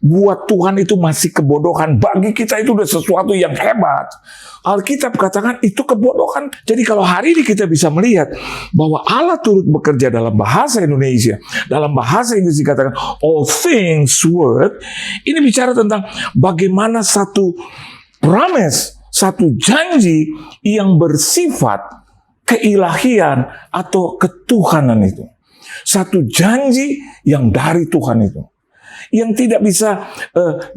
Buat Tuhan itu masih kebodohan. Bagi kita itu udah sesuatu yang hebat. Alkitab katakan itu kebodohan. Jadi kalau hari ini kita bisa melihat bahwa Allah turut bekerja dalam bahasa Indonesia, dalam bahasa Inggris dikatakan all things work. Ini bicara tentang bagaimana satu promise, satu janji yang bersifat keilahian atau ketuhanan itu. Satu janji yang dari Tuhan itu. Yang tidak bisa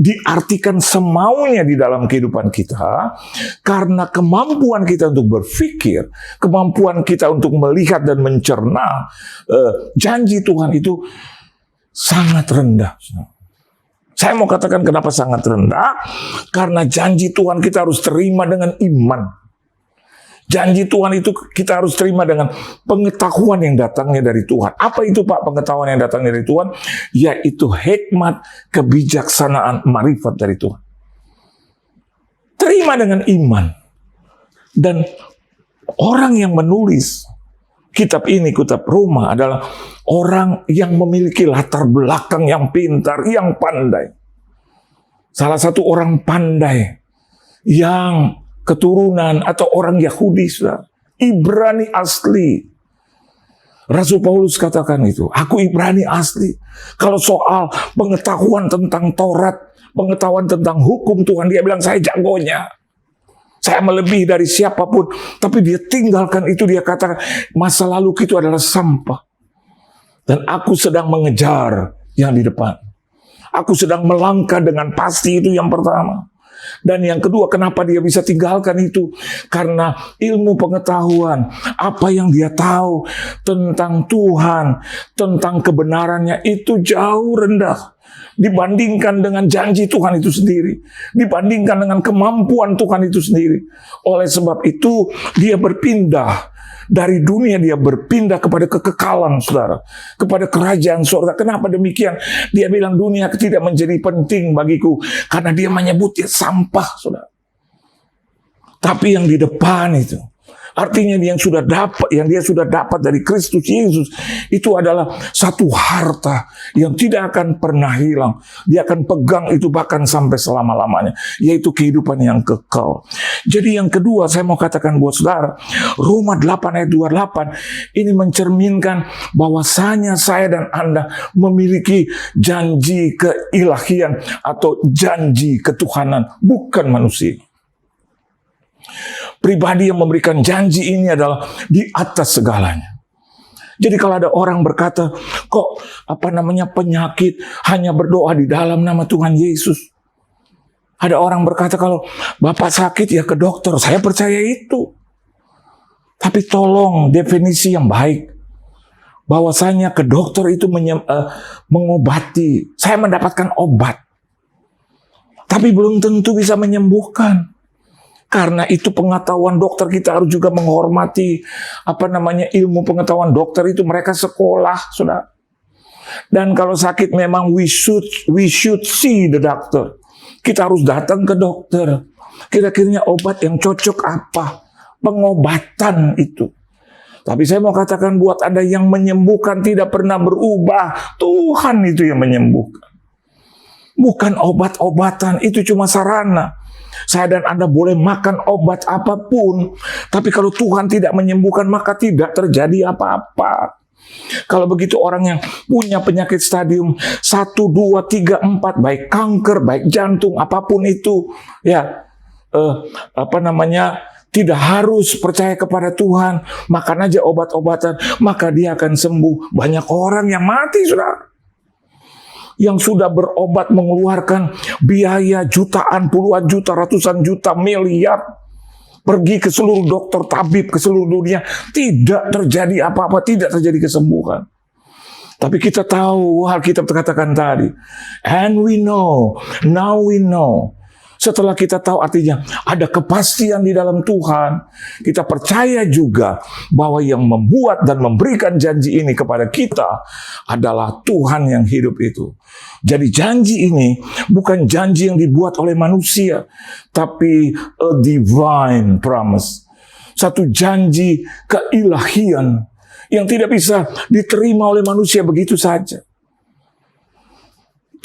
diartikan semaunya di dalam kehidupan kita, karena kemampuan kita untuk berpikir, kemampuan kita untuk melihat dan mencerna janji Tuhan itu sangat rendah. Saya mau katakan kenapa sangat rendah, karena janji Tuhan kita harus terima dengan iman. Janji Tuhan itu kita harus terima dengan pengetahuan yang datangnya dari Tuhan. Apa itu Pak pengetahuan yang datangnya dari Tuhan? Yaitu hikmat, kebijaksanaan, marifat dari Tuhan. Terima dengan iman. Dan orang yang menulis kitab ini, kitab Roma, adalah orang yang memiliki latar belakang yang pintar, yang pandai. Salah satu orang pandai yang keturunan atau orang Yahudi, Ibrani asli. Rasul Paulus katakan itu, aku Ibrani asli. Kalau soal pengetahuan tentang Taurat, pengetahuan tentang hukum Tuhan, dia bilang saya jagonya. Saya melebihi dari siapapun. Tapi dia tinggalkan itu, dia katakan masa lalu itu adalah sampah. Dan aku sedang mengejar yang di depan. Aku sedang melangkah dengan pasti, itu yang pertama. Dan yang kedua, kenapa dia bisa tinggalkan itu? Karena ilmu pengetahuan, apa yang dia tahu tentang Tuhan, tentang kebenarannya itu jauh rendah dibandingkan dengan janji Tuhan itu sendiri, dibandingkan dengan kemampuan Tuhan itu sendiri. Oleh sebab itu, dia berpindah. Dari dunia dia berpindah kepada kekekalan, saudara. Kepada kerajaan surga. Kenapa demikian? Dia bilang dunia tidak menjadi penting bagiku. Karena dia menyebutnya sampah, saudara. Tapi yang di depan itu, artinya yang dia sudah dapat dari Kristus Yesus, itu adalah satu harta yang tidak akan pernah hilang. Dia akan pegang itu bahkan sampai selama-lamanya, yaitu kehidupan yang kekal. Jadi yang kedua saya mau katakan buat saudara, Roma 8 ayat 28 ini mencerminkan bahwasanya saya dan Anda memiliki janji keilahian atau janji ketuhanan, bukan manusia. Pribadi yang memberikan janji ini adalah di atas segalanya. Jadi kalau ada orang berkata, kok penyakit hanya berdoa di dalam nama Tuhan Yesus. Ada orang berkata kalau Bapak sakit ya ke dokter. Saya percaya itu. Tapi tolong definisi yang baik. Bahwasanya ke dokter itu mengobati. Saya mendapatkan obat. Tapi belum tentu bisa menyembuhkan. Karena itu pengetahuan dokter, kita harus juga menghormati ilmu pengetahuan dokter itu, mereka sekolah, saudara. Dan kalau sakit memang we should see the doctor. Kita harus datang ke dokter. Kira-kira obat yang cocok apa? Pengobatan itu. Tapi saya mau katakan buat Anda yang menyembuhkan tidak pernah berubah. Tuhan itu yang menyembuhkan. Bukan obat-obatan, itu cuma sarana. Saya dan Anda boleh makan obat apapun, tapi kalau Tuhan tidak menyembuhkan, maka tidak terjadi apa-apa. Kalau begitu orang yang punya penyakit stadium 1, 2, 3, 4, baik kanker, baik jantung, apapun itu, tidak harus percaya kepada Tuhan, makan aja obat-obatan, maka dia akan sembuh. Banyak orang yang mati, saudara. Yang sudah berobat mengeluarkan biaya jutaan, puluhan juta, ratusan juta, miliar. Pergi ke seluruh dokter tabib, ke seluruh dunia. Tidak terjadi apa-apa, tidak terjadi kesembuhan. Tapi kita tahu hal kita katakan tadi. And we know, now we know. Setelah kita tahu artinya ada kepastian di dalam Tuhan, kita percaya juga bahwa yang membuat dan memberikan janji ini kepada kita adalah Tuhan yang hidup itu. Jadi janji ini bukan janji yang dibuat oleh manusia, tapi a divine promise. Satu janji keilahian yang tidak bisa diterima oleh manusia begitu saja.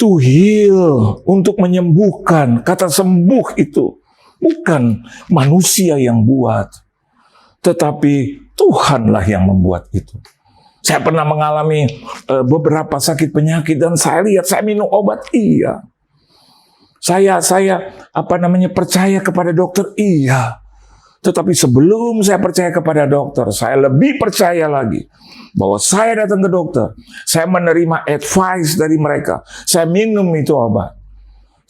To heal, untuk menyembuhkan. Kata sembuh itu bukan manusia yang buat, tetapi Tuhanlah yang membuat itu. Saya pernah mengalami beberapa sakit penyakit dan saya lihat saya minum obat, iya. Saya percaya kepada dokter, iya. Tetapi sebelum saya percaya kepada dokter, saya lebih percaya lagi bahwa saya datang ke dokter, saya menerima advice dari mereka, saya minum itu obat.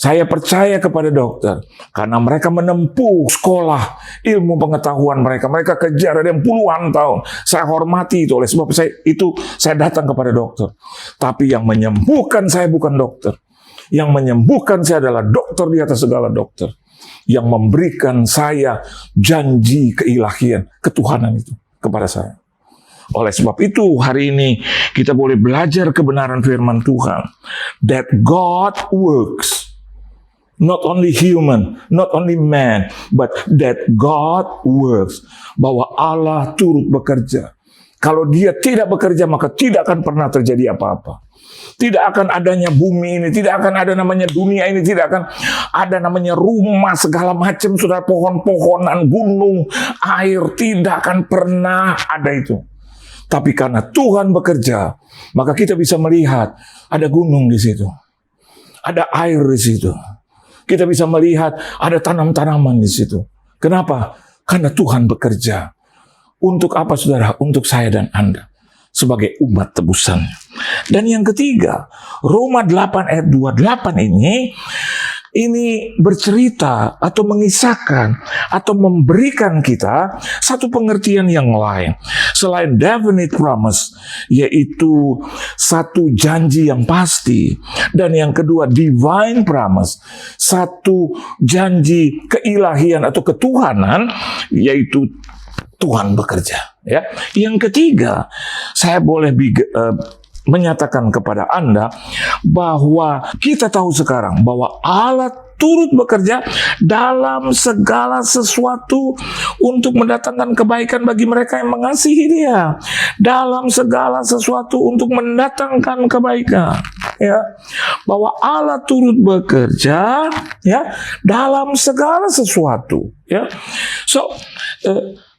Saya percaya kepada dokter karena mereka menempuh sekolah ilmu pengetahuan mereka. Mereka kejar ada yang puluhan tahun. Saya hormati itu, oleh sebab saya datang kepada dokter. Tapi yang menyembuhkan saya bukan dokter. Yang menyembuhkan saya adalah dokter di atas segala dokter. Yang memberikan saya janji keilahian, ketuhanan itu kepada saya. Oleh sebab itu hari ini kita boleh belajar kebenaran firman Tuhan. That God works. Not only human, not only man, but that God works. Bahwa Allah turut bekerja. Kalau Dia tidak bekerja, maka tidak akan pernah terjadi apa-apa. Tidak akan adanya bumi ini, tidak akan ada namanya dunia ini, tidak akan ada namanya rumah segala macam, sudah pohon-pohonan, gunung, air, tidak akan pernah ada itu. Tapi karena Tuhan bekerja, maka kita bisa melihat ada gunung di situ. Ada air di situ. Kita bisa melihat ada tanam-tanaman di situ. Kenapa? Karena Tuhan bekerja. Untuk apa, saudara? Untuk saya dan Anda. Sebagai umat tebusan. Dan yang ketiga, Roma 8 ayat 28 ini bercerita atau mengisahkan atau memberikan kita satu pengertian yang lain. Selain definite promise, yaitu satu janji yang pasti. Dan yang kedua, divine promise, satu janji keilahian atau ketuhanan, yaitu Tuhan bekerja. Ya. Yang ketiga, saya boleh menyatakan kepada Anda bahwa kita tahu sekarang bahwa Allah turut bekerja dalam segala sesuatu untuk mendatangkan kebaikan bagi mereka yang mengasihi Dia. Dalam segala sesuatu untuk mendatangkan kebaikan. Ya, bahwa Allah turut bekerja ya dalam segala sesuatu. Ya, so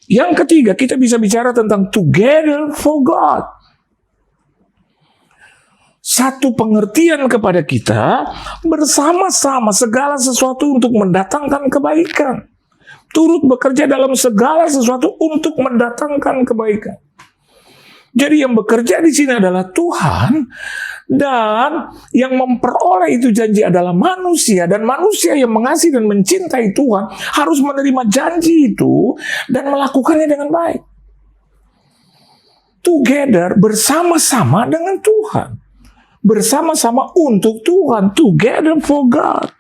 yang ketiga kita bisa bicara tentang together for God. Satu pengertian kepada kita bersama-sama segala sesuatu untuk mendatangkan kebaikan. Turut bekerja dalam segala sesuatu untuk mendatangkan kebaikan. Jadi yang bekerja di sini adalah Tuhan dan yang memperoleh itu janji adalah manusia, dan manusia yang mengasihi dan mencintai Tuhan harus menerima janji itu dan melakukannya dengan baik. Together, bersama-sama dengan Tuhan. Bersama-sama untuk Tuhan, together for God.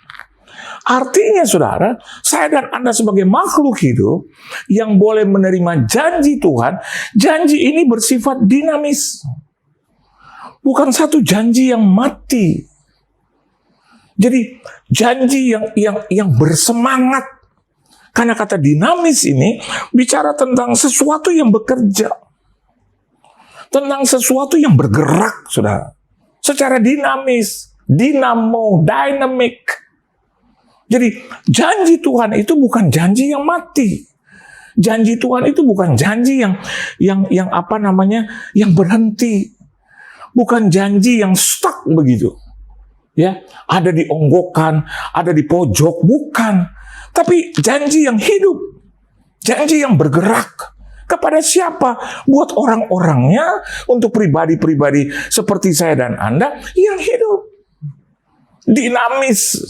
Artinya saudara, saya dan Anda sebagai makhluk hidup yang boleh menerima janji Tuhan, janji ini bersifat dinamis. Bukan satu janji yang mati. Jadi janji yang bersemangat. Karena kata dinamis ini bicara tentang sesuatu yang bekerja. Tentang sesuatu yang bergerak, saudara. Secara dinamis, dinamo, dynamic. Jadi janji Tuhan itu bukan janji yang mati. Janji Tuhan itu bukan janji yang apa namanya, yang berhenti. Bukan janji yang stuck begitu. Ya, ada di onggokan, ada di pojok, bukan. Tapi janji yang hidup. Janji yang bergerak. Kepada siapa? Buat orang-orangnya, untuk pribadi-pribadi seperti saya dan Anda yang hidup. Dinamis.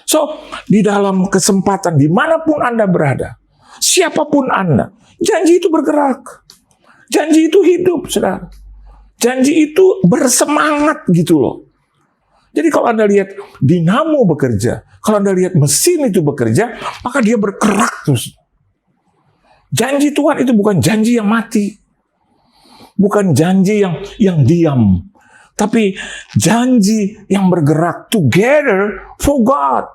So, di dalam kesempatan dimanapun Anda berada, siapapun Anda, janji itu bergerak. Janji itu hidup, saudara. Janji itu bersemangat gitu loh. Jadi kalau Anda lihat dinamo bekerja, kalau Anda lihat mesin itu bekerja, maka dia bergerak terus. Janji Tuhan itu bukan janji yang mati. Bukan janji yang diam. Tapi janji yang bergerak. Together for God.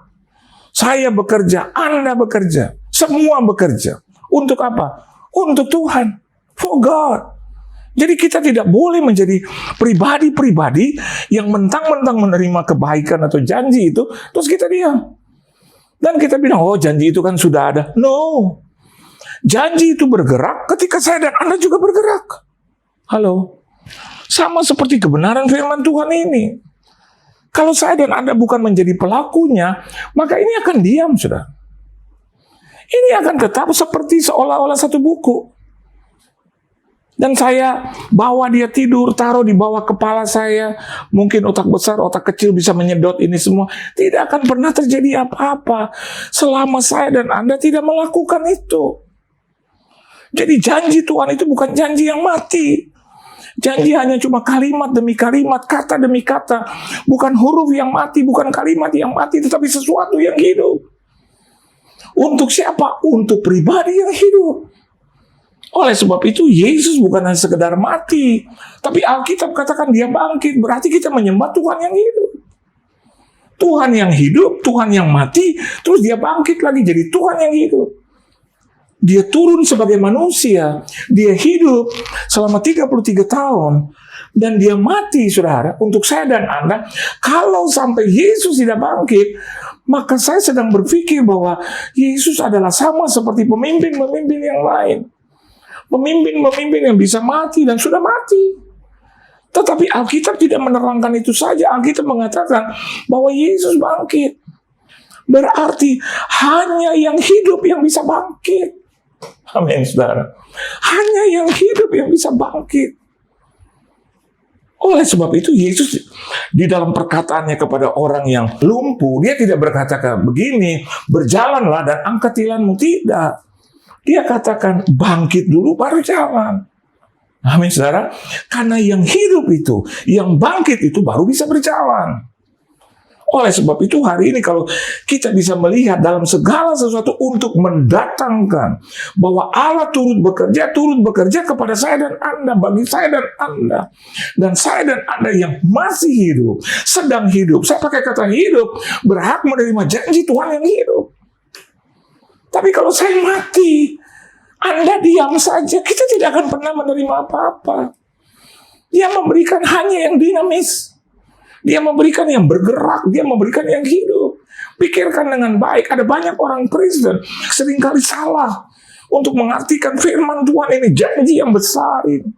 Saya bekerja, Anda bekerja. Semua bekerja. Untuk apa? Untuk Tuhan. For God. Jadi kita tidak boleh menjadi pribadi-pribadi yang mentang-mentang menerima kebaikan atau janji itu, terus kita diam. Dan kita bilang, oh janji itu kan sudah ada. No. Janji itu bergerak ketika saya dan Anda juga bergerak. Halo. Sama seperti kebenaran firman Tuhan ini. Kalau saya dan Anda bukan menjadi pelakunya, maka ini akan diam, saudara. Ini akan tetap seperti seolah-olah satu buku. Dan saya bawa dia tidur, taruh di bawah kepala saya. Mungkin otak besar, otak kecil bisa menyedot ini semua. Tidak akan pernah terjadi apa-apa selama saya dan Anda tidak melakukan itu. Jadi janji Tuhan itu bukan janji yang mati. Janji hanya cuma kalimat demi kalimat, kata demi kata. Bukan huruf yang mati, bukan kalimat yang mati, tetapi sesuatu yang hidup. Untuk siapa? Untuk pribadi yang hidup. Oleh sebab itu, Yesus bukan hanya sekedar mati, tapi Alkitab katakan dia bangkit. Berarti kita menyembah Tuhan yang hidup. Tuhan yang hidup, Tuhan yang mati, terus dia bangkit lagi jadi Tuhan yang hidup. Dia turun sebagai manusia, dia hidup selama 33 tahun, dan dia mati, saudara, untuk saya dan Anda. Kalau sampai Yesus tidak bangkit, maka saya sedang berpikir bahwa Yesus adalah sama seperti pemimpin-pemimpin yang lain. Pemimpin-pemimpin yang bisa mati dan sudah mati. Tetapi Alkitab tidak menerangkan itu saja. Alkitab mengatakan bahwa Yesus bangkit. Berarti hanya yang hidup yang bisa bangkit. Amin, saudara. Hanya yang hidup yang bisa bangkit. Oleh sebab itu Yesus di dalam perkataannya kepada orang yang lumpuh, dia tidak berkata begini, berjalanlah dan angkat tilanmu. Tidak. Dia katakan bangkit dulu baru jalan. Amin, saudara. Karena yang hidup itu, yang bangkit itu baru bisa berjalan. Oleh sebab itu hari ini kalau kita bisa melihat dalam segala sesuatu untuk mendatangkan bahwa Allah turut bekerja kepada saya dan Anda, bagi saya dan Anda. Dan saya dan Anda yang masih hidup, sedang hidup. Saya pakai kata hidup, berhak menerima janji Tuhan yang hidup. Tapi kalau saya mati, Anda diam saja, kita tidak akan pernah menerima apa-apa. Dia memberikan hanya yang dinamis. Dia memberikan yang bergerak, dia memberikan yang hidup. Pikirkan dengan baik, ada banyak orang Kristen seringkali salah untuk mengartikan firman Tuhan ini, janji yang besar ini.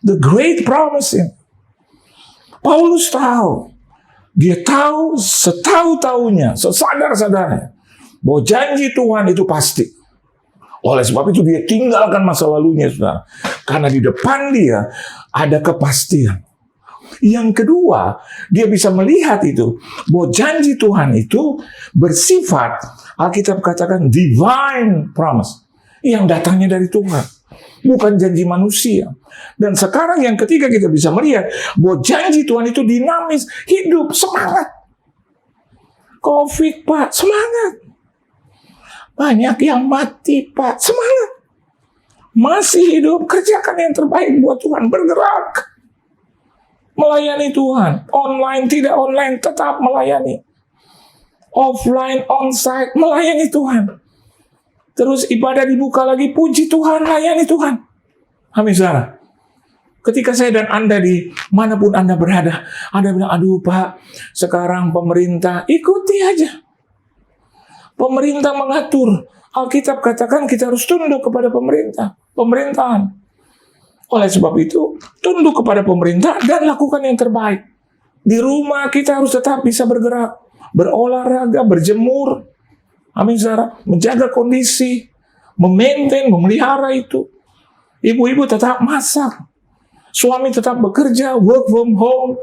The great promise ini. Paulus tahu, dia tahu setahu-tahunya, sesadar-sadarnya, bahwa janji Tuhan itu pasti. Oleh sebab itu dia tinggalkan masa lalunya, saudara. Karena di depan dia ada kepastian. Yang kedua, dia bisa melihat itu, bahwa janji Tuhan itu bersifat, Alkitab katakan divine promise, yang datangnya dari Tuhan, bukan janji manusia. Dan sekarang yang ketiga kita bisa melihat bahwa janji Tuhan itu dinamis, hidup, semangat. COVID, Pak, semangat. Banyak yang mati, Pak. Semangat. Masih hidup, kerjakan yang terbaik buat Tuhan. Bergerak. Melayani Tuhan. Online, tidak online, tetap melayani. Offline, onsite, melayani Tuhan. Terus ibadah dibuka lagi, puji Tuhan, layani Tuhan. Amin, saudara. Ketika saya dan Anda di manapun Anda berada, Anda bilang, aduh Pak, sekarang pemerintah, ikuti aja. Pemerintah mengatur. Alkitab katakan kita harus tunduk kepada pemerintahan. Oleh sebab itu, tunduk kepada pemerintah dan lakukan yang terbaik. Di rumah kita harus tetap bisa bergerak, berolahraga, berjemur. Amin, saudara. Menjaga kondisi, memaintain, memelihara itu. Ibu-ibu tetap masak. Suami tetap bekerja, work from home.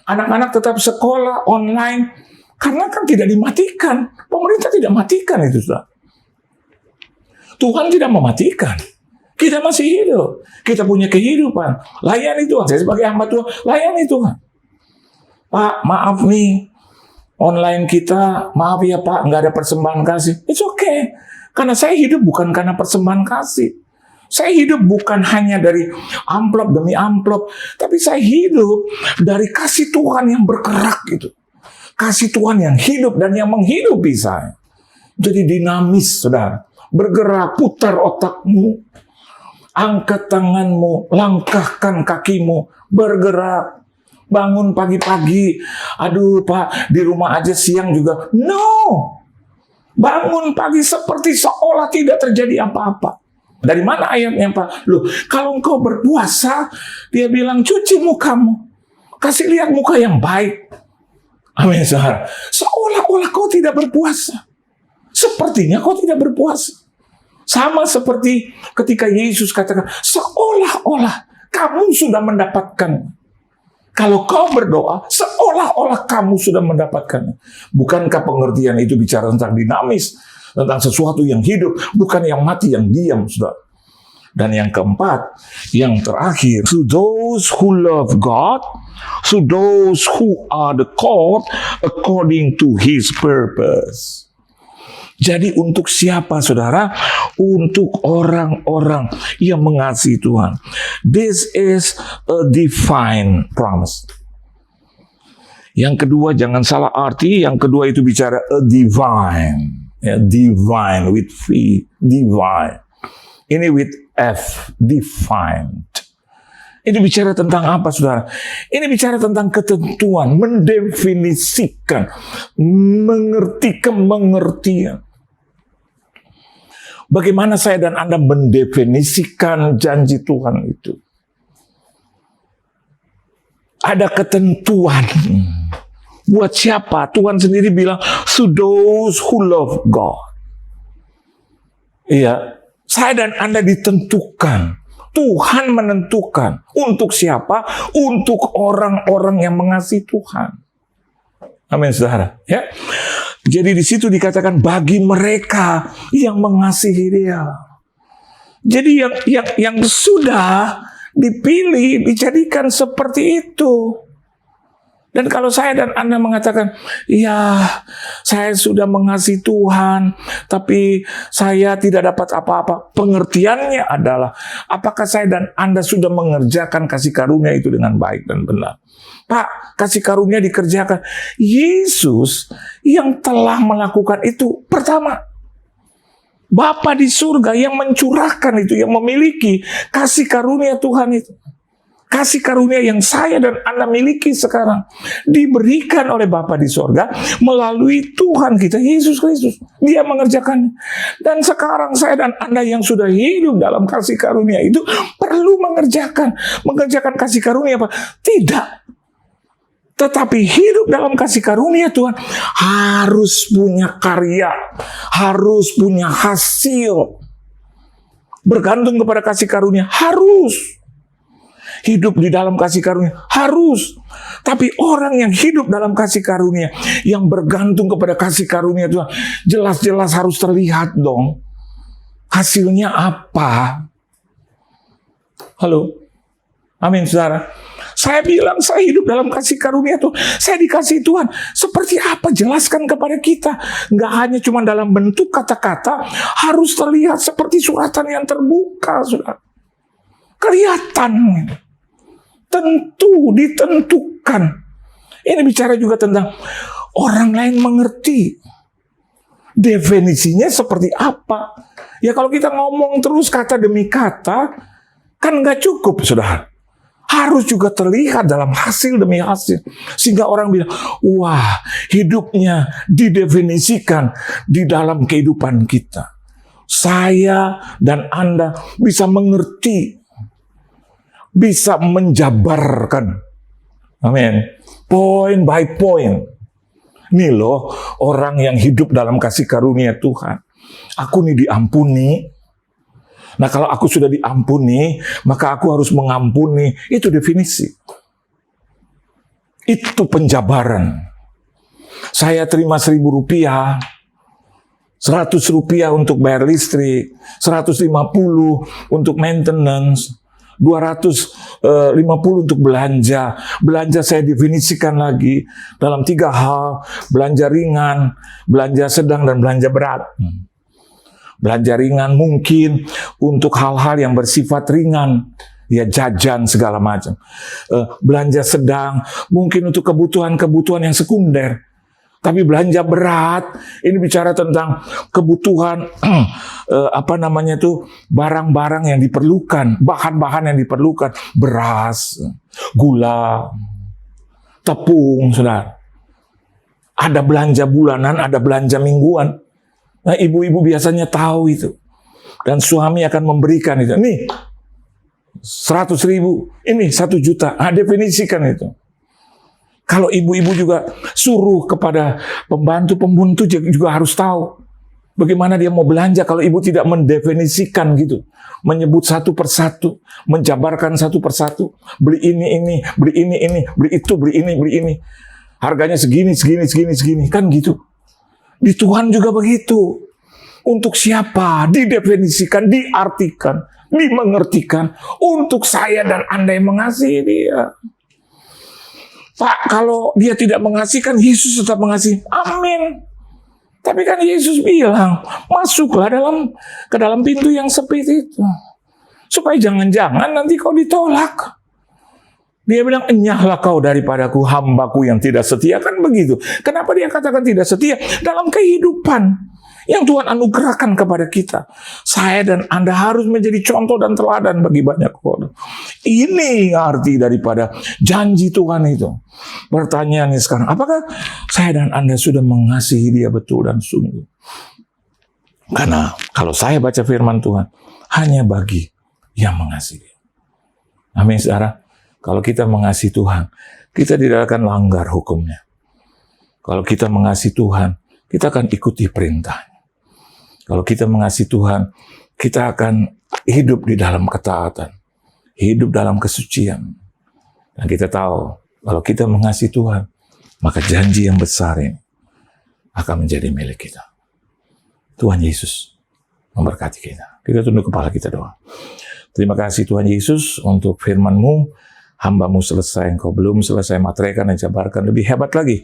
Anak-anak tetap sekolah online. Karena kan tidak dimatikan. Pemerintah tidak matikan itu, saudara. Tuhan tidak mematikan. Kita masih hidup. Kita punya kehidupan. Layani Tuhan. Saya sebagai hamba Tuhan, layani Tuhan. Pak, maaf nih. Online kita, maaf ya Pak, nggak ada persembahan kasih. It's okay. Karena saya hidup bukan karena persembahan kasih. Saya hidup bukan hanya dari amplop demi amplop. Tapi saya hidup dari kasih Tuhan yang bergerak gitu. Kasih Tuhan yang hidup dan yang menghidupi saya. Jadi dinamis, saudara. Bergerak, putar otakmu. Angkat tanganmu, langkahkan kakimu. Bergerak. Bangun pagi-pagi. Aduh Pak, di rumah aja siang juga. No. Bangun pagi seperti seolah tidak terjadi apa-apa. Dari mana ayatnya Pak? Loh, kalau engkau berpuasa, dia bilang cuci mukamu. Kasih lihat muka yang baik. Amin, saudara. Seolah-olah kau tidak berpuasa. sepertinya kau tidak berpuasa. Sama seperti ketika Yesus katakan, seolah-olah kamu sudah mendapatkan. Kalau kau berdoa, seolah-olah kamu sudah mendapatkannya. Bukankah pengertian itu bicara tentang dinamis, tentang sesuatu yang hidup, bukan yang mati, yang diam, saudara. Dan yang keempat, yang terakhir, to those who love God, to those who are the called according to His purpose. Jadi untuk siapa, saudara? Untuk orang-orang yang mengasihi Tuhan. This is a divine promise. Yang kedua, jangan salah arti. Yang kedua itu bicara a divine. Ya, divine with V, divine. Ini with F, defined. Ini bicara tentang apa, saudara? Ini bicara tentang ketentuan, mendefinisikan, mengerti kemengertian. Bagaimana saya dan Anda mendefinisikan janji Tuhan itu? Ada ketentuan. Buat siapa? Tuhan sendiri bilang, to those who love God. Iya, saya dan Anda ditentukan. Tuhan menentukan. Untuk siapa? Untuk orang-orang yang mengasihi Tuhan. Amin, saudara. Ya. Jadi di situ dikatakan bagi mereka yang mengasihi Dia. Jadi yang sudah dipilih, dijadikan seperti itu. Dan kalau saya dan Anda mengatakan, ya saya sudah mengasihi Tuhan, tapi saya tidak dapat apa-apa. Pengertiannya adalah, apakah saya dan Anda sudah mengerjakan kasih karunia itu dengan baik dan benar? Pak, kasih karunia dikerjakan. Yesus yang telah melakukan itu, pertama, Bapa di surga yang mencurahkan itu, yang memiliki kasih karunia Tuhan itu. Kasih karunia yang saya dan Anda miliki sekarang diberikan oleh Bapa di surga melalui Tuhan kita, Yesus Kristus. Dia mengerjakannya. Dan sekarang saya dan Anda yang sudah hidup dalam kasih karunia itu perlu mengerjakan kasih karunia apa? Tidak. Tetapi hidup dalam kasih karunia Tuhan harus punya karya, harus punya hasil. Bergantung kepada kasih karunia, harus. Hidup di dalam kasih karunia, harus. Tapi orang yang hidup dalam kasih karunia, yang bergantung kepada kasih karunia Tuhan, jelas-jelas harus terlihat dong. Hasilnya apa? Halo? Amin, saudara. Saya bilang saya hidup dalam kasih karunia Tuhan. Saya dikasihi Tuhan. Seperti apa? Jelaskan kepada kita. Nggak hanya cuma dalam bentuk kata-kata. Harus terlihat seperti suratan yang terbuka, saudara. Kelihatan. Tentu, ditentukan. Ini bicara juga tentang orang lain mengerti. Definisinya seperti apa? Ya kalau kita ngomong terus kata demi kata, kan nggak cukup, saudara. Harus juga terlihat dalam hasil demi hasil. Sehingga orang bilang, wah, hidupnya didefinisikan di dalam kehidupan kita. Saya dan Anda bisa mengerti, bisa menjabarkan. Amin. Point by point. Nih loh, orang yang hidup dalam kasih karunia Tuhan. Aku nih diampuni. Nah kalau aku sudah diampuni, maka aku harus mengampuni. Itu definisi. Itu penjabaran. Saya terima Rp1.000, Rp100 untuk bayar listrik, 150 untuk maintenance, 250 untuk belanja. Belanja saya definisikan lagi dalam 3 hal. Belanja ringan, belanja sedang, dan belanja berat. Belanja ringan mungkin untuk hal-hal yang bersifat ringan, ya jajan segala macam. Belanja sedang mungkin untuk kebutuhan-kebutuhan yang sekunder. Tapi belanja berat ini bicara tentang kebutuhan barang-barang yang diperlukan, bahan-bahan yang diperlukan, beras, gula, tepung, saudara. Ada belanja bulanan, ada belanja mingguan. Nah, ibu-ibu biasanya tahu itu. Dan suami akan memberikan itu. Nih, 100.000, ini 1 juta. Nah, definisikan itu. Kalau ibu-ibu juga suruh kepada pembantu juga harus tahu. Bagaimana dia mau belanja kalau ibu tidak mendefinisikan gitu. Menyebut satu persatu, menjabarkan satu persatu. Beli ini, beli ini, beli itu, beli ini. Harganya segini. Kan gitu. Di Tuhan juga begitu. Untuk siapa? Didefinisikan, diartikan, dimengertikan. Untuk saya dan Anda yang mengasihi dia. Pak, kalau dia tidak mengasihi, kan Yesus tetap mengasihi. Amin. Tapi kan Yesus bilang, masuklah ke dalam pintu yang sempit itu. Supaya jangan-jangan nanti kau ditolak. Dia bilang, enyahlah kau daripadaku, hambaku yang tidak setia. Kan begitu. Kenapa dia katakan tidak setia? Dalam kehidupan yang Tuhan anugerahkan kepada kita. Saya dan Anda harus menjadi contoh dan teladan bagi banyak orang. Ini arti daripada janji Tuhan itu. Pertanyaannya sekarang, apakah saya dan Anda sudah mengasihi dia betul dan sungguh? Karena kalau saya baca firman Tuhan, hanya bagi yang mengasihi dia. Amin, saudara. Kalau kita mengasihi Tuhan, kita tidak akan langgar hukumnya. Kalau kita mengasihi Tuhan, kita akan ikuti perintahnya. Kalau kita mengasihi Tuhan, kita akan hidup di dalam ketaatan, hidup dalam kesucian. Dan kita tahu, kalau kita mengasihi Tuhan, maka janji yang besar ini akan menjadi milik kita. Tuhan Yesus memberkati kita. Kita tunduk kepala kita doa. Terima kasih Tuhan Yesus untuk firman-Mu. Hamba-Mu selesai, Engkau belum selesai materaikan dan jabarkan lebih hebat lagi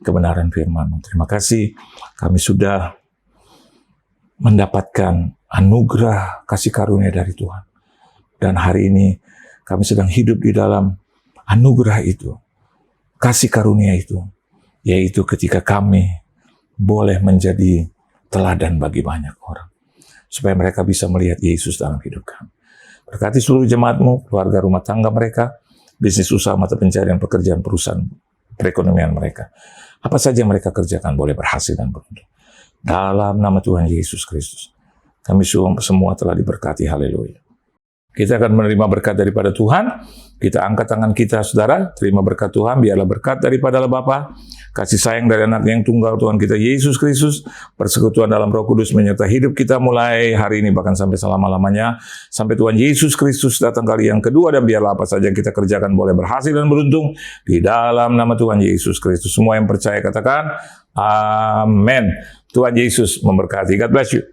kebenaran firman-Mu. Terima kasih kami sudah mendapatkan anugerah kasih karunia dari Tuhan. Dan hari ini kami sedang hidup di dalam anugerah itu, kasih karunia itu, yaitu ketika kami boleh menjadi teladan bagi banyak orang, supaya mereka bisa melihat Yesus dalam hidup kami. Berkati seluruh jemaat-Mu, keluarga rumah tangga mereka, bisnis usaha, mata pencarian, pekerjaan, perusahaan, perekonomian mereka. Apa saja yang mereka kerjakan boleh berhasil dan beruntung. Dalam nama Tuhan Yesus Kristus, kami semua telah diberkati. Haleluya. Kita akan menerima berkat daripada Tuhan. Kita angkat tangan kita, saudara. Terima berkat Tuhan. Biarlah berkat daripada Allah Bapa, kasih sayang dari anak yang tunggal Tuhan kita Yesus Kristus, persekutuan dalam Roh Kudus menyertai hidup kita mulai hari ini bahkan sampai selama-lamanya. Sampai Tuhan Yesus Kristus datang kali yang kedua, dan biarlah apa saja yang kita kerjakan boleh berhasil dan beruntung di dalam nama Tuhan Yesus Kristus. Semua yang percaya katakan amin. Tuhan Yesus memberkati. God bless you.